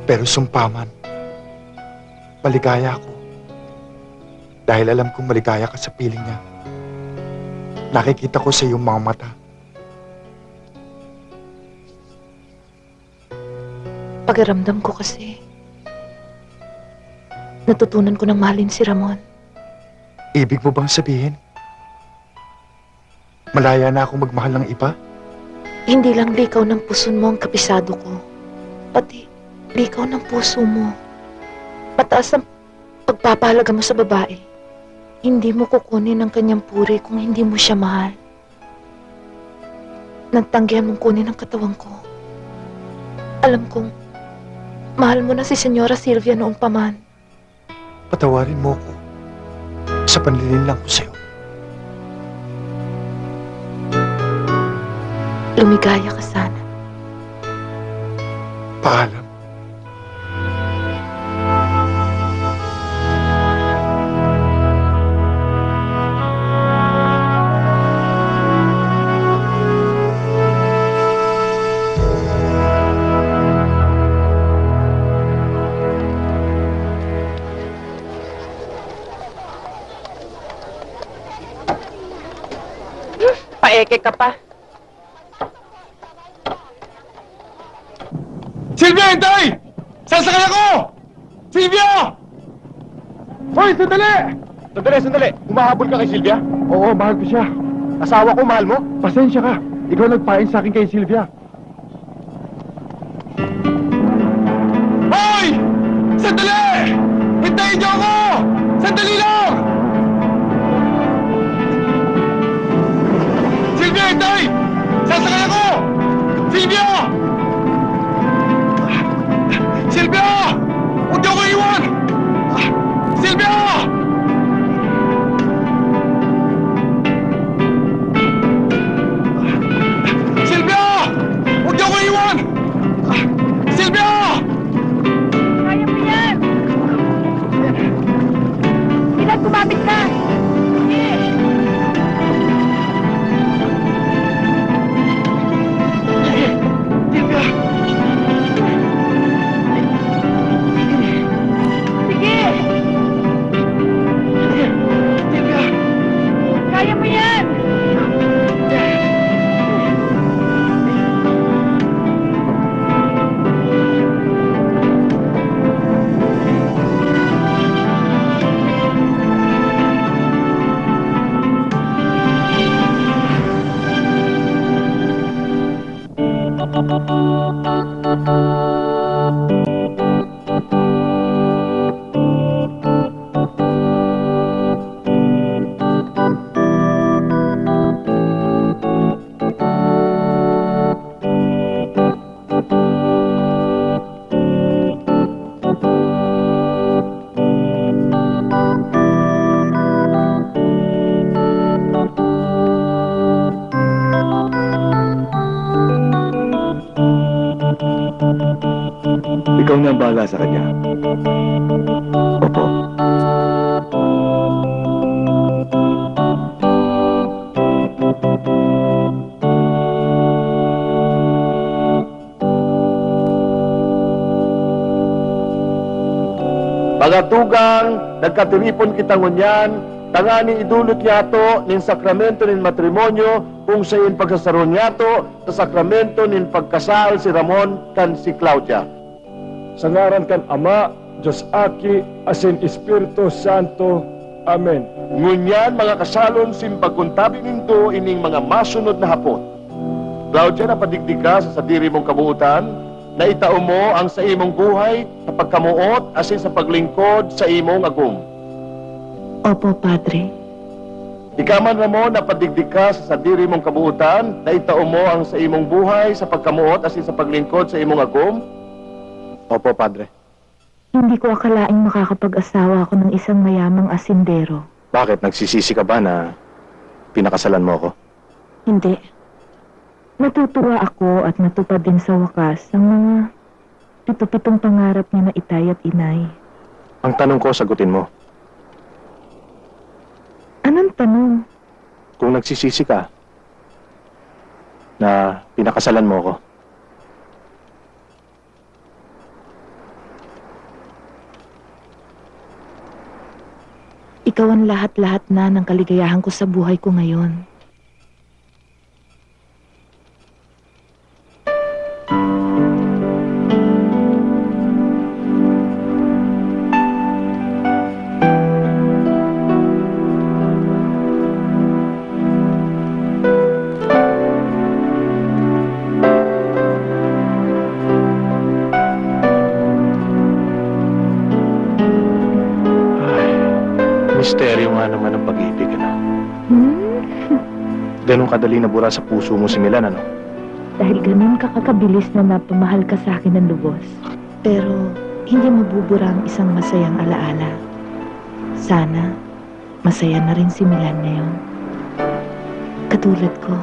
S3: Pero sumpaman, maligaya ako. Dahil alam kong maligaya ka sa piling niya. Nakikita ko sa iyong mga mata.
S11: Pakiramdam ko kasi, natutunan ko ng mahalin si Ramon.
S3: Ibig mo bang sabihin? Malaya na akong magmahal ng iba?
S11: Hindi lang likaw ng puso mo ang kabisado ko. Pati likaw ng puso mo. Mataas ang pagpapahalaga mo sa babae. Hindi mo kukunin ang kanyang puri kung hindi mo siya mahal. Nagtanggihan mong kunin ang katawan ko. Alam kong mahal mo na si Senyora Silvia noong paman.
S3: Patawarin mo ko sa panlilin lang ko sa'yo.
S11: Lumigaya ka sana.
S3: Paalam.
S6: Paeke ka pa.
S3: Silvia, hintay! Sasakay ako! Silvia! Hoy, sandali! Sandali! Humahabol ka kay Silvia? Oo, mahal ko siya. Asawa ko, mahal mo? Pasensya ka. Ikaw nagpain sa akin kay Silvia. Hoy! Sandali! Hintayin niyo ako! Sandali lang! Silvia, hintay! Sasakay ako! Silvia! Silvia! Huwag niyo ako iwan! Silvia! Silvia! Ikaw na ang bahala sa kanya. Opo.
S7: Pagatugang, nagkatiripon kitang unyan, tangani idulot niya to nin sakramento nin matrimonyo, kung sa in pagsasaron niya to, sa sakramento nin pagkasal si Ramon kan si Claudia.
S2: Sa ngaran kan Ama, Diyos Aki, asin Espiritu Santo. Amen.
S7: Ngunyan mga kasalon sin pagkuntabi ninto ining mga masunod na hapon. Claudia, napadigdig ka sa sadiri mong kabuutan, na itao mo ang sa imong buhay sa pagkamuot asin sa paglingkod sa imong agum.
S11: Opo, Padre.
S7: Ikaman Ramon, napadigdig ka sa sadiri mong kabuutan, na itao mo ang sa imong buhay sa pagkamuot asin sa paglingkod sa imong agum.
S3: Opo, Padre.
S11: Hindi ko akalaing makakapag-asawa ako ng isang mayamang asindero.
S7: Bakit? Nagsisisi ka ba na pinakasalan mo ako?
S11: Hindi. Natutuwa ako at natupad din sa wakas ang mga pito-pitong pangarap niya na itay at inay.
S7: Ang tanong ko, sagutin mo.
S11: Anong tanong?
S7: Kung nagsisisi ka na pinakasalan mo ako.
S11: Ikaw ang lahat-lahat na ng kaligayahan ko sa buhay ko ngayon.
S7: Misteryo nga naman ang pag-ibig, ano? Ganun kadali nabura sa puso mo si Milan, ano?
S11: Dahil ganun kakabilis na napamahal ka sa akin ng lubos. Pero hindi mabubura ang isang masayang alaala. Sana masaya na rin si Milan ngayon. Katulad ko.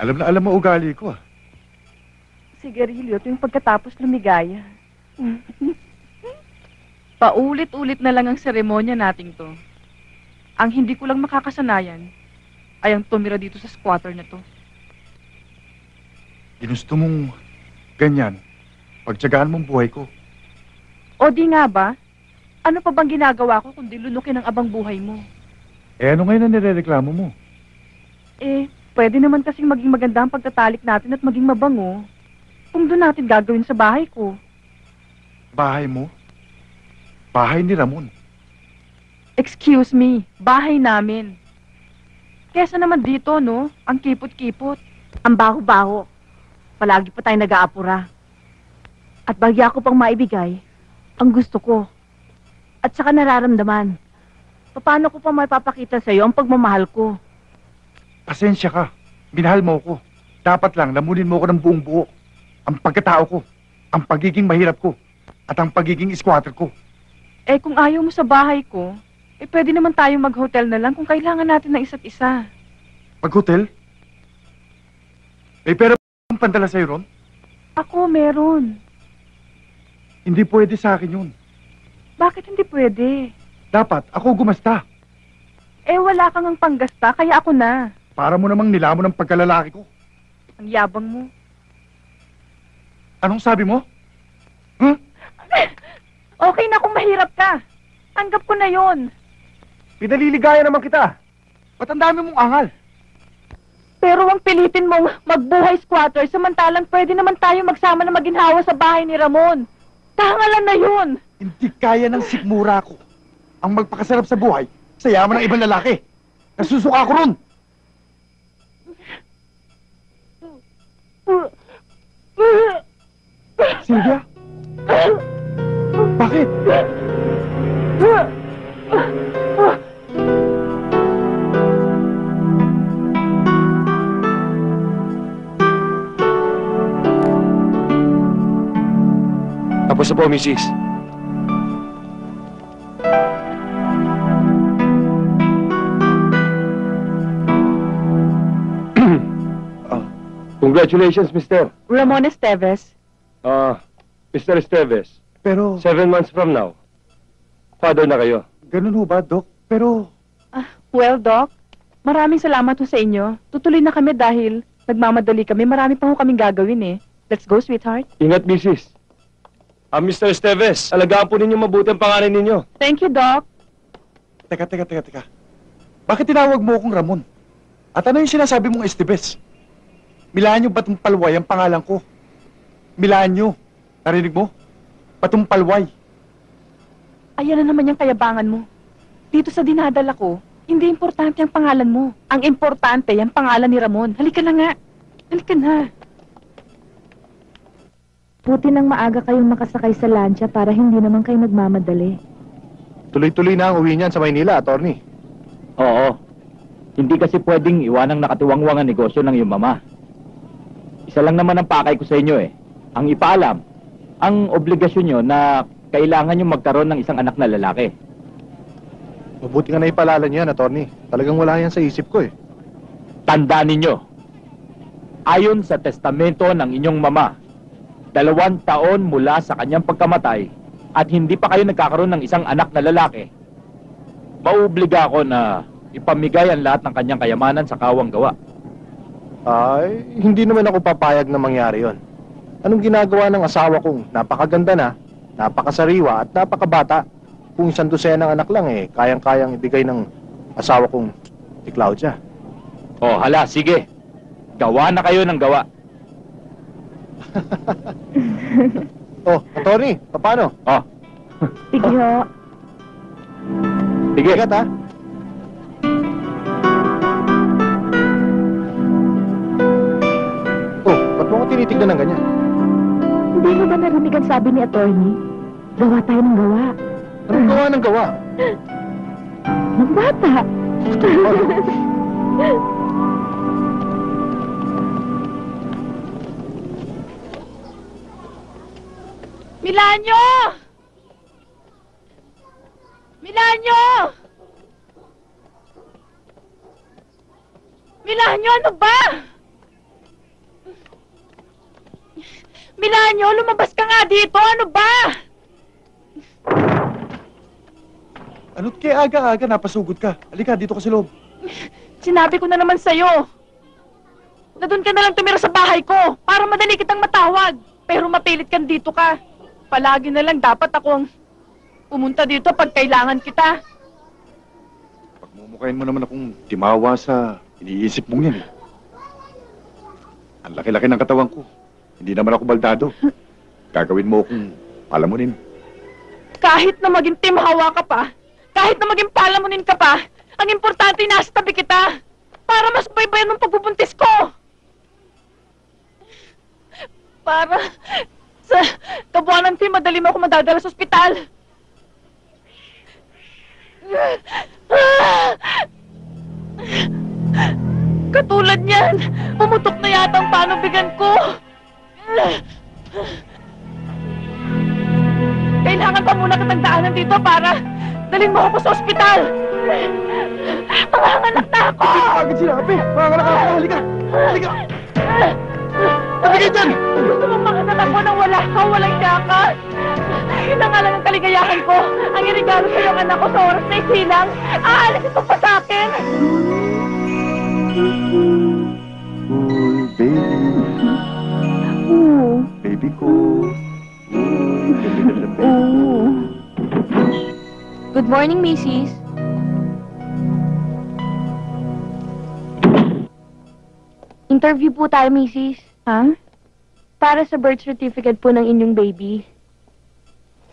S3: Alam na alam mo ugali ko, ah.
S4: Sigarilyo tuwing pagkatapos lumigaya. Paulit-ulit na lang ang seremonya nating to. Ang hindi ko lang makakasanayan ay ang tumira dito sa squatter na to.
S3: Ginusto mong ganyan, pagtsagaan mong buhay ko.
S4: O di nga ba? Ano pa bang ginagawa ko kundi lunukin ang abang buhay mo?
S3: Eh ano ngayon ang nirereklamo mo?
S4: Pwede naman kasing maging maganda ang pagtatalik natin at maging mabango kung doon natin gagawin sa bahay ko.
S3: Bahay mo? Bahay ni Ramon.
S4: Excuse me, bahay namin. Kesa naman dito, no? Ang kipot-kipot.
S1: Ang baho-baho. Palagi pa tayo nag-aapura. At bagya ko pang maibigay ang gusto ko. At saka nararamdaman. Paano ko pa maipapakita sa'yo ang pagmamahal ko?
S3: Pasensya ka. Minahal mo ko. Dapat lang lamunin mo ko ng buong buo. Ang pagkatao ko, ang pagiging mahirap ko, at ang pagiging squatter ko.
S4: Kung ayaw mo sa bahay ko, pwede naman tayong mag-hotel na lang kung kailangan natin ng isa't isa.
S3: Mag-hotel? May pera ang pandala sa'yo ron?
S4: Ako, meron.
S3: Hindi pwede sa akin yun.
S4: Bakit hindi pwede?
S3: Dapat ako gumasta.
S4: Wala kang ang panggasta, kaya ako na.
S3: Para mo namang nilamon ang pagkalalaki ko.
S4: Ang yabang mo.
S3: Anong sabi mo?
S4: Okay na kung mahirap ka. Tanggap ko na yon.
S3: Pinaliligaya naman kita. Ba't ang dami mong angal?
S4: Pero ang pilitin mong magbuhay squatter, samantalang pwede naman tayo magsama na maginhawa sa bahay ni Ramon. Tangalan na yun.
S3: Hindi kaya ng sikmura ko ang magpakasarap sa buhay sa yaman ng ibang lalaki. Nasusuka ko ron. Sylvia? Bakit?
S9: Tapos na po, Mrs. Congratulations, Mr.
S4: Ramon Esteves.
S9: Mr. Esteves.
S3: Pero,
S9: 7 months from now, father na kayo.
S3: ganun ho ba, Doc? Pero,
S4: Well, Doc, maraming salamat ho sa inyo. Tutuloy na kami dahil nagmamadali kami. Marami pa ho kaming gagawin eh. Let's go, sweetheart.
S9: Ingat, Mrs. Mr. Esteves, alagaan po ninyo mabuti ang pangalan ninyo.
S4: Thank you, Doc.
S3: teka. Bakit tinawag mo akong Ramon? At ano yung sinasabi mong Estevez? Milanyo Batumpalway ang pangalan ko. Milanyo. Narinig mo? Batumpalway.
S4: Ayan na naman yung kayabangan mo. Dito sa dinadala ko, hindi importante ang pangalan mo. Ang importante, ang pangalan ni Ramon. Halika na nga. Halika na.
S12: Buti nang maaga kayong makasakay sa lancha para hindi naman kayo nagmamadali.
S7: Tuloy-tuloy na ang uwi niyan sa Maynila, attorney.
S13: Oo. Hindi kasi pwedeng iwanang nakatiwangwang ang negosyo ng iyong mama. Isa lang naman ang pakay ko sa inyo eh. Ang ipaalam, ang obligasyon nyo na kailangan nyo magkaroon ng isang anak na lalaki.
S7: Mabuti nga na ipalala niyan, attorney. Talagang wala yan sa isip ko eh.
S13: Tandaan ninyo, ayon sa testamento ng inyong mama, 2 taon mula sa kanyang pagkamatay at hindi pa kayo nagkakaroon ng isang anak na lalaki, mauobliga ako na ipamigay ang lahat ng kanyang kayamanan sa kawang gawa.
S7: Ay, hindi naman ako papayag na mangyari yon. Anong ginagawa ng asawa kong napakaganda na, napakasariwa at napakabata? Kung 1 dosenang anak lang eh, kayang-kayang ibigay ng asawa kong si Claudia.
S13: Oh, hala, sige. Gawa na kayo ng gawa.
S7: Oh, attorney, paano?
S13: Oh.
S12: Sige ho.
S13: Sige.
S7: Ingat ha. Oh, ba't mo ako tinitignan ng ganyan?
S12: Hindi mo ba narinig ang sabi ni attorney? Gawa tayo ng gawa.
S7: Anong gawa ng gawa?
S12: Ng bata.
S6: Milanyo! Milanyo! Milanyo, ano ba? Milanyo, lumabas ka nga dito. Ano ba?
S3: Ano't kaya aga-aga napasugod ka? Halika, dito ka sa loob.
S6: Sinabi ko na naman sa'yo. Na doon ka na lang tumira sa bahay ko para madali kitang matawag. Pero mapilit kang dito ka. Palagi na lang dapat akong pumunta dito pag kailangan kita.
S3: Pagmumukhain mo naman akong timawa sa iniisip mong yan eh. Ang laki-laki ng katawan ko. Hindi naman ako baldado. Gagawin mo akong palamunin.
S6: Kahit na maging timhawa ka pa, kahit na maging palamunin ka pa, ang importante nasa tabi kita para mas baybayan ng pagbubuntis ko. Para sa kabuanan ko, madali mo ako madadala sa ospital. Katulad niyan, pumutok na yata ang panubigan ko. Kailangan pa muna kitang daanan dito para dalhin mo ako sa ospital. Manganganak na ako!
S3: Agad sinabi! Manganganak ako! Halika! Halika! Halika dyan!
S6: Gusto mong manganak ako nang wala ka, walang yakas. Yun ang alam ng kaligayahan ko. Ang irigalo sa iyong anak ko sa oras na isilang. Aalis ito pa sa akin!
S3: Baby ko.
S10: Good morning, Mrs. Interview po tayo, Mrs.
S12: Ha?
S10: Para sa birth certificate po ng inyong baby.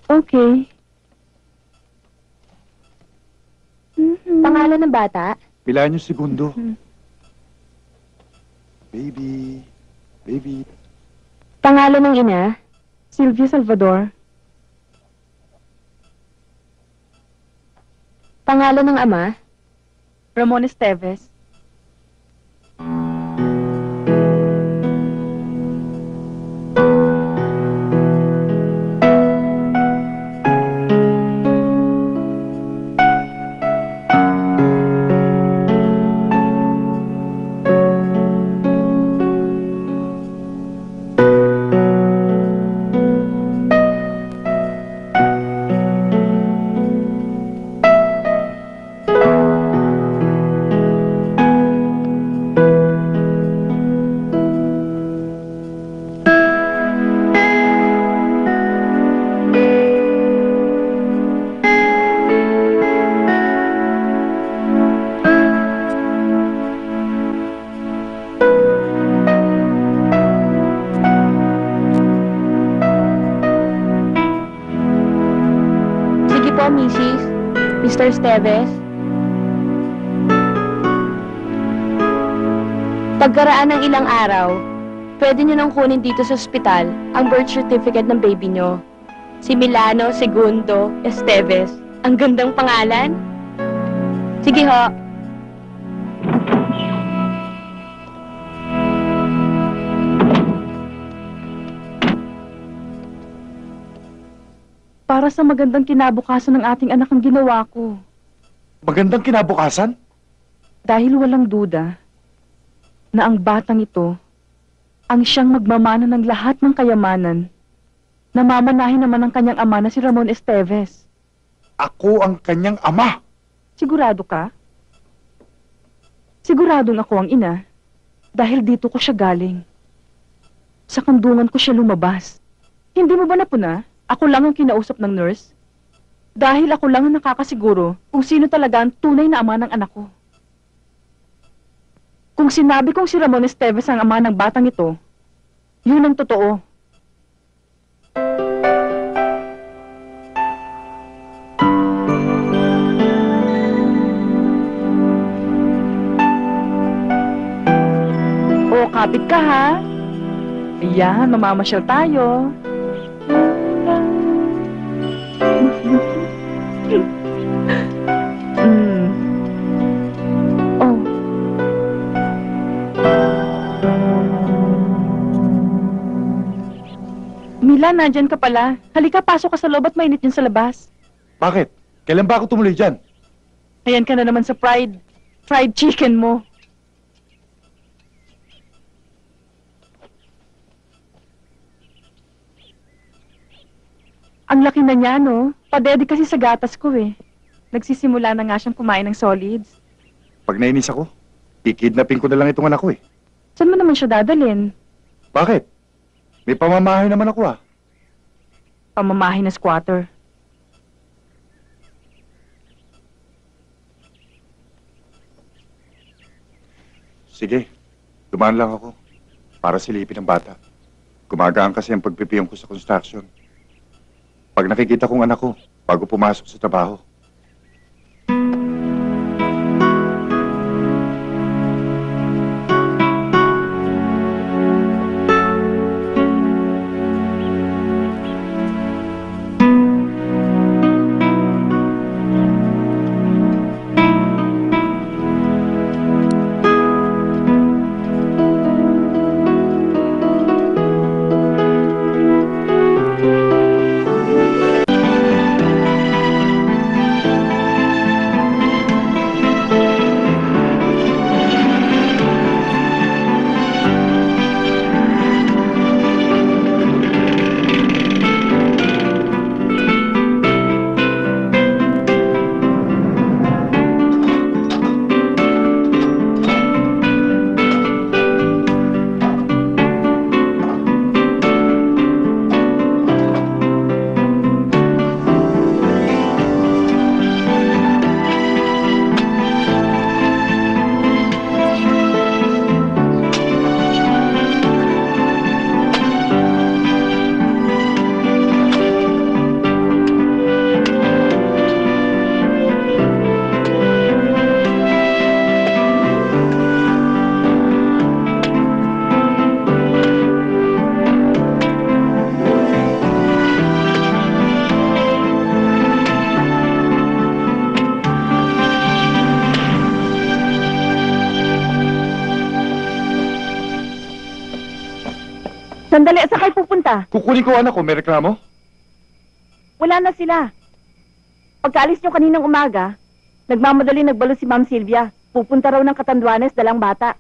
S12: Okay.
S10: Pangalan ng bata?
S3: Milanyo Segundo. Baby. baby.
S12: Pangalan ng ina?
S4: Sylvia Salvador.
S12: Pangalan ng ama?
S4: Ramon Esteves.
S12: Sige po, Mrs. Mr. Esteves. Pagkaraan ng ilang araw, pwede nyo nang kunin dito sa ospital ang birth certificate ng baby nyo. Si Milano Segundo Esteves. Ang gandang pangalan. Sige ho.
S4: Para sa magandang kinabukasan ng ating anak ang ginawa ko.
S3: Magandang kinabukasan?
S4: Dahil walang duda na ang batang ito ang siyang magmamana ng lahat ng kayamanan na mamanahin naman ng kanyang ama na si Ramon Esteves.
S3: Ako ang kanyang ama.
S4: Sigurado ka? Siguradong ako ang ina dahil dito ko siya galing. Sa kandungan ko siya lumabas. Hindi mo ba napuna? Ako lang ang kinausap ng nurse. Dahil ako lang ang nakakasiguro kung sino talaga ang tunay na ama ng anak ko. Kung sinabi kong si Ramon Esteves ang ama ng batang ito, yun ang totoo. O, kapit ka ha. Ayan, mamamasyal tayo. Oh. Mila, nandyan ka pala. Halika, pasok ka sa loob at mainit yun sa labas.
S3: Bakit? Kailan ba ako tumuloy dyan?
S4: Ayan ka na naman sa fried chicken mo. Ang laki na niya, no? Padede kasi sa gatas ko eh. Nagsisimula na nga siyang kumain ng solids.
S3: Pag nainis ako, kikidnapin ko na lang itong anak ko eh.
S4: Saan mo naman siya dadalhin?
S3: Bakit? May pamamahay naman ako ah.
S4: Pamamahay na squatter.
S3: Sige, dumaan lang ako para silipin ang bata. Gumagaan kasi ang pagpipiyong ko sa construction. Pag nakikita kong anak ko, bago pumasok sa trabaho.
S6: Sandali, saan kayo pupunta?
S3: Kukunin ko anak ko, may reklamo?
S6: Wala na sila. Pagkaalis nyo kaninang umaga, nagmamadali nagbalo si Ma'am Sylvia. Pupunta raw ng Catanduanes, dalang bata.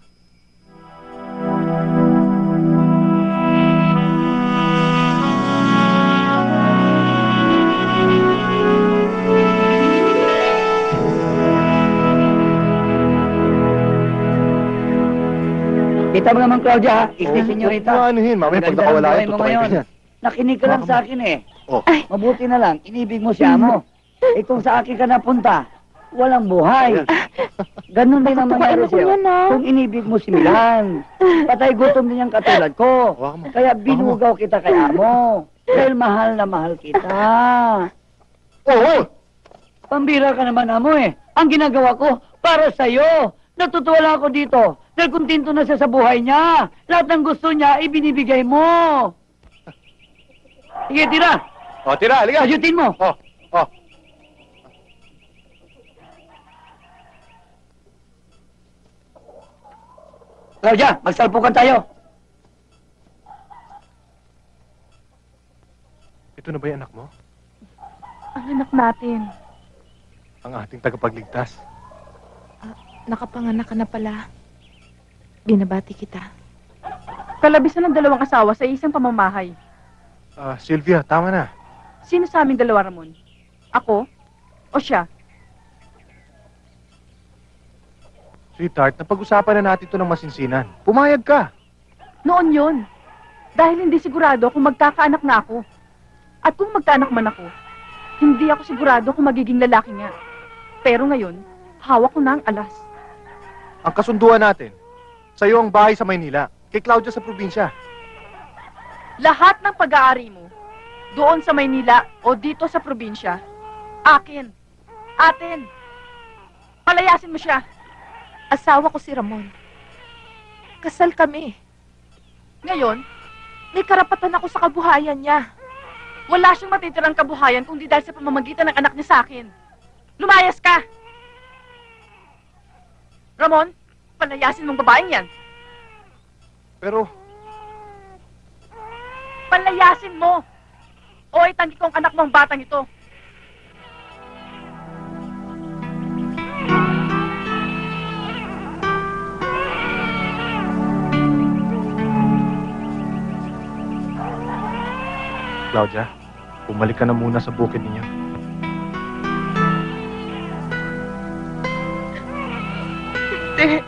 S5: Kita mo naman, Claudia, ha? Senyorita.
S3: Huwag mo anuhin, mamaya pag
S5: Maganda
S3: nakawala
S5: ang buhay
S3: yan,
S5: mo
S3: tutuloy ka
S5: ngayon.
S3: niyan.
S5: Nakinig ka lang sa akin eh.
S3: Oh.
S5: Mabuti na lang, inibig mo si Amo. Eh kung sa akin ka napunta, walang buhay. Ganun din ang mangyari sa'yo. Kung inibig mo si Milan, patay gutom din yung katulad ko. Kaya binugaw kita kay Amo. Dahil mahal na mahal kita.
S3: Oo!
S5: Pambira ka naman, Amo eh. Ang ginagawa ko, para sa'yo. Natutuwa lang ako dito. Dahil kontento na siya sa buhay niya. Lahat ng gusto niya, ibinibigay mo. Sige, tira.
S3: O, tira, halika.
S5: Ayutin mo.
S3: Oh.
S5: Claudia, magsalpukan tayo.
S2: Ito na ba yung anak mo?
S6: Ang anak natin.
S2: Ang ating tagapagligtas.
S11: Nakapanganak ka na pala. Binabati kita.
S6: Kalabisan ng dalawang asawa sa isang pamamahay.
S2: Sylvia, tama na.
S6: Sino sa aming dalawa, Ramon? Ako? O siya?
S2: Sweetheart, napag-usapan na natin ito ng masinsinan. Pumayag ka.
S6: Noon yon. Dahil hindi sigurado kung magkakaanak na ako. At kung magkaanak man ako, hindi ako sigurado kung magiging lalaki nga. Pero ngayon, hawak ko na ang alas.
S2: Ang kasunduan natin, sa'yo ang bahay sa Maynila, kay Claudia sa probinsya.
S6: Lahat ng pag-aari mo, doon sa Maynila o dito sa probinsya, akin. Atin. Palayasin mo siya.
S11: Asawa ko si Ramon. Kasal kami.
S6: Ngayon,
S11: May karapatan ako sa kabuhayan niya.
S6: wala siyang matitirang kabuhayan kung di dahil sa pamamagitan ng anak niya sa akin. Lumayas ka! Ramon, palayasin mong babaeng yan.
S2: Pero,
S6: Palayasin mo! O itanggi ko ang anak mong batang ito.
S2: Claudia, bumalik ka na muna sa bukid ninyo.
S6: Hindi.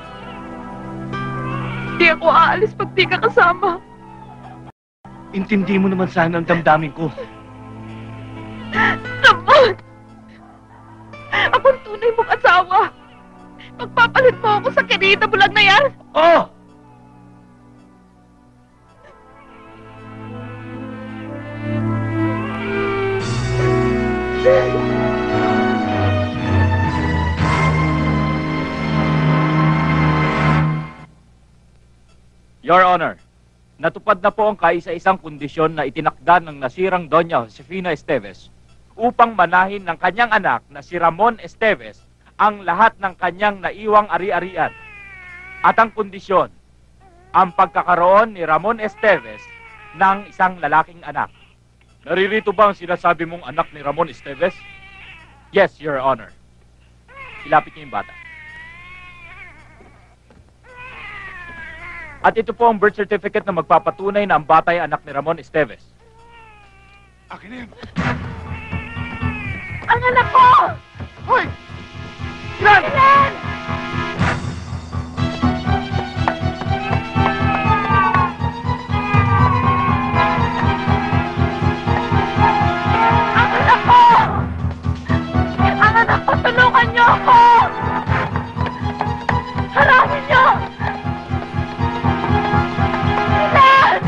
S6: Hindi ako aalis pag di ka kasama.
S9: Intindi mo naman sana ang damdamin ko.
S6: Ramon! Akong tunay mong asawa. Magpapalit mo ako sa kinita bulag na yan.
S9: Oh!
S13: Your Honor, natupad na po ang kaisa-isang kondisyon na itinakda ng nasirang Doña Josefina Esteves upang manahin ng kanyang anak na si Ramon Esteves ang lahat ng kanyang naiwang ari-arian. At ang kondisyon, ang pagkakaroon ni Ramon Esteves ng isang lalaking anak. Naririto ba ang sinasabi mong anak ni Ramon Esteves? Yes, Your Honor. Ilapit niyo yung bata. At ito po ang birth certificate na magpapatunay na ang bata ay anak ni Ramon Esteves.
S3: Akin na yan.
S6: Ang anak ko!
S3: Hoy!
S6: Ilan! Ilan! Ang anak ko! Ang anak ko! Tulungan niyo ako! Harapin niyo! Ilan!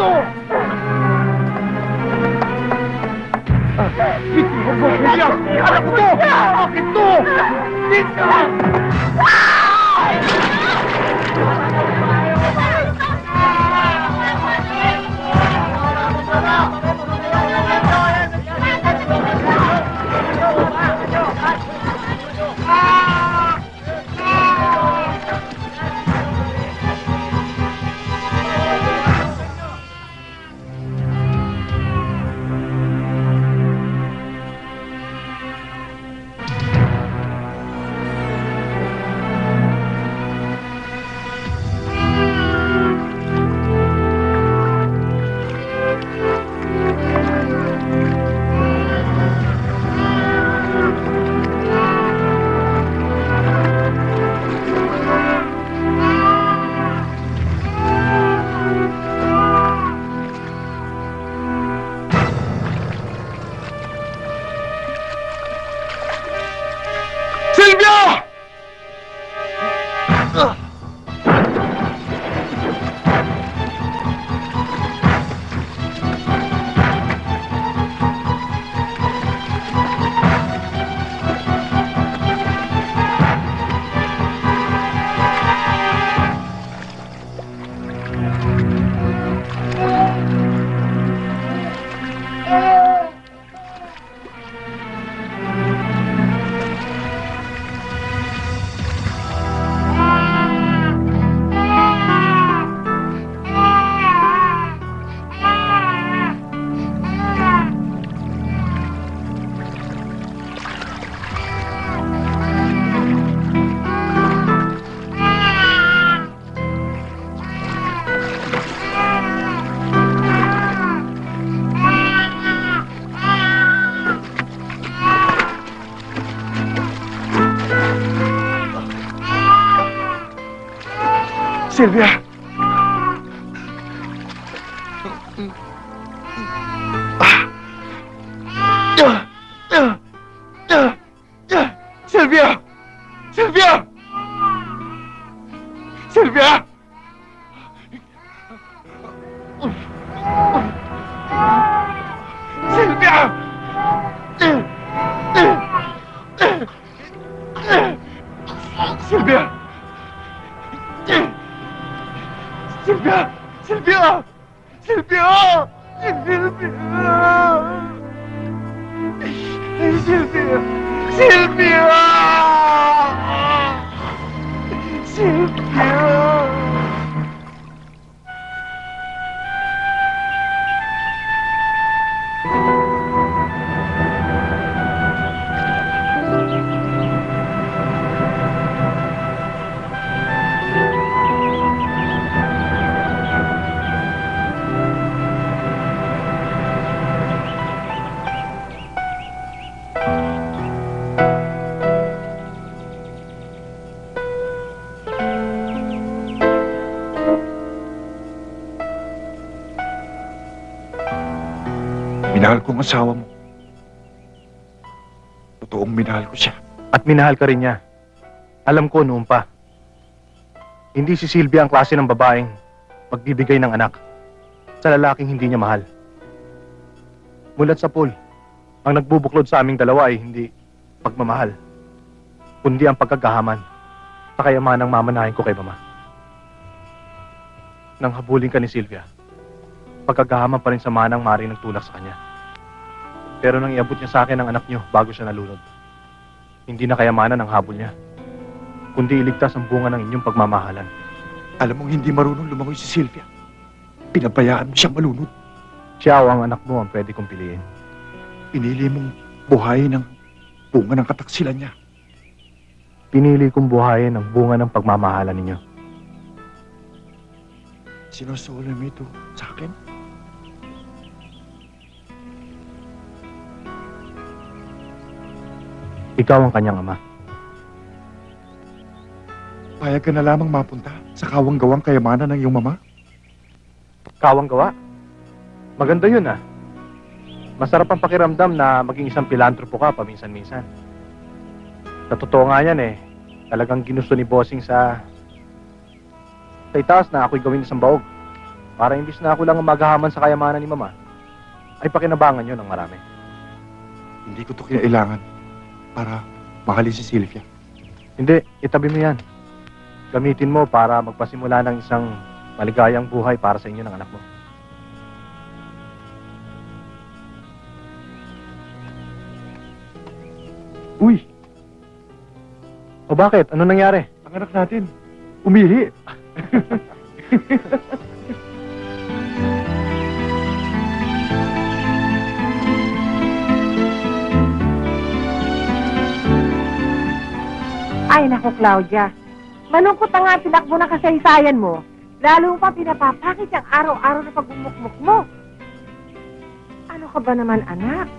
S3: to! Bitin mo, Silvia! Anak ko to! Akin to! Dito!
S2: Silvia! Silvia! Silvia! Silvia! Silvia! Silvia! Silvia! Silvia! Silvia! Silvia! Silvia! Silvia! Minahal ko ang asawa mo. Totoong minahal ko siya.
S7: At minahal ka rin niya. Alam ko noon pa. Hindi si Silvia ang klase ng babaeng magbibigay ng anak sa lalaking hindi niya mahal. Mulat sa pool, ang nagbubuklod sa aming dalawa ay hindi pagmamahal, kundi ang pagkagahaman sa kayamanang mamanahin ko kay Mama. Nang habulin ka ni Silvia, pagkagahaman pa rin sa manang maring nagtulak sa kanya. Pero nang iabot niya sa akin ang anak niyo bago siya nalunod, hindi na kayamanan ang habol niya, kundi iligtas ang bunga ng inyong pagmamahalan.
S2: Alam mong hindi marunong lumangoy si Silvia. Pinabayaan mo siyang malunod.
S7: Siya o ang anak mo ang pwede kong piliin.
S2: Pinili mong buhayin ang bunga ng kataksilan niya.
S7: Pinili kong buhayin ang bunga ng pagmamahalan ninyo.
S2: Sinusolo mo ito sa akin?
S7: Ikaw ang kanyang ama.
S2: Payag ka na lamang mapunta sa kawang-gawang kayamanan ng iyong mama?
S7: Kawang-gawa? Maganda yun ah. Masarap ang pakiramdam na maging isang pilantropo ka paminsan-minsan. Sa totoo nga yan eh, talagang ginusto ni Bossing sa itaas na ako'y gawin isang baog. para imbis na ako lang ang maghahaman sa kayamanan ni Mama, ay pakinabangan nyo ng marami.
S3: Hindi ko to kailangan para mahalin si Sylvia.
S7: Hindi, itabi mo yan. Gamitin mo para magpasimula ng isang maligayang buhay para sa inyo ng anak mo.
S3: Uy,
S7: O bakit? Ano nangyari?
S3: ang anak natin, umihi.
S11: Ay, naku, Claudia. Malungkot na nga ang tinakbo ng kasaysayan mo. Lalo mo pa pinapapakit yung araw-araw na pagbumukmuk mo. Ano ka ba naman, anak?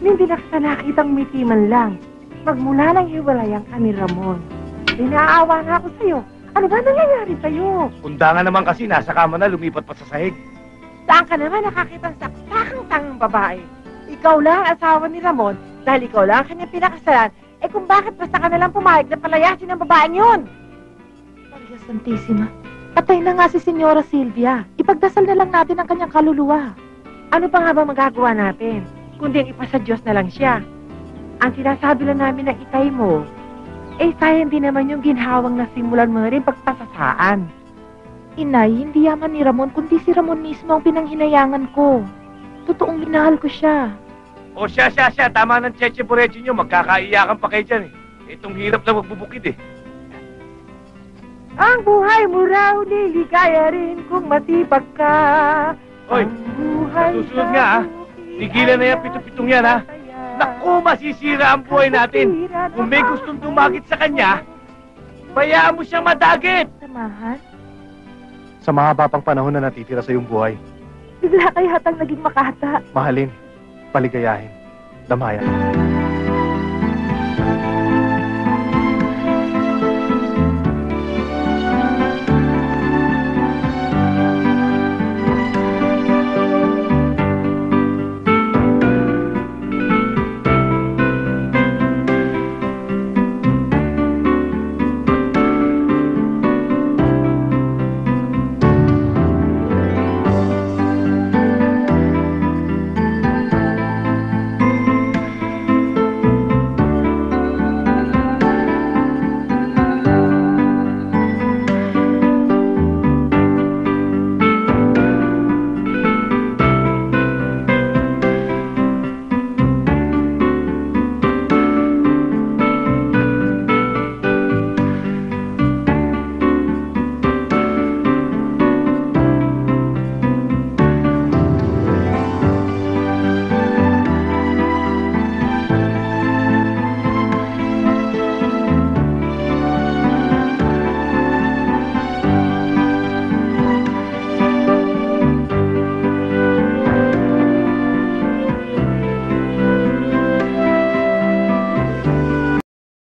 S11: Hindi na kita nakitang miti man lang. Magmula ng hiwalayang ka ni Ramon. Pinaawa na ako sa'yo. Ano ba nangyayari sa'yo?
S9: Kundangan naman kasi nasa kama na lumipat pa sa sahig.
S11: Saan ka naman nakakita sa sakang-tangang babae? Ikaw lang ang asawa ni Ramon dahil ikaw lang ang kanyang pinakasalan. Eh kung bakit basta ka nalang pumayag na palayasin ang babaeng yun? Maria Santissima, patay na nga si Senyora Silvia. Ipagdasal na lang natin ang kanyang kaluluwa. Ano pa nga ba magagawa natin? Kundi ang ipasa Diyos na lang siya. Ang sinasabi lang namin ng itay mo, eh sayang din naman yung ginhawang nasimulan mo na rin pagpasasaan. Inay, hindi yaman ni Ramon, kundi si Ramon mismo ang pinanghinayangan ko. Totoong minahal ko siya.
S9: O siya. Tama ng Cheche Borecho nyo. Magkakaiyakan pa kayo dyan eh. Itong hirap na magbubukid eh.
S11: Ang buhay mo raw liligaya rin kung masipag ka.
S9: Hoy, susunod nga ha. Tigilan na yan, pitong yan ha. Naku, masisira ang buhay natin. Kung may gustong dumagit sa kanya, bayaan mo siyang madagit.
S11: Samahan?
S7: Sa mahaba pang panahon na natitira sa iyong buhay,
S11: Bigla kayo hatang naging makata.
S7: mahalin, paligayahin, damayan.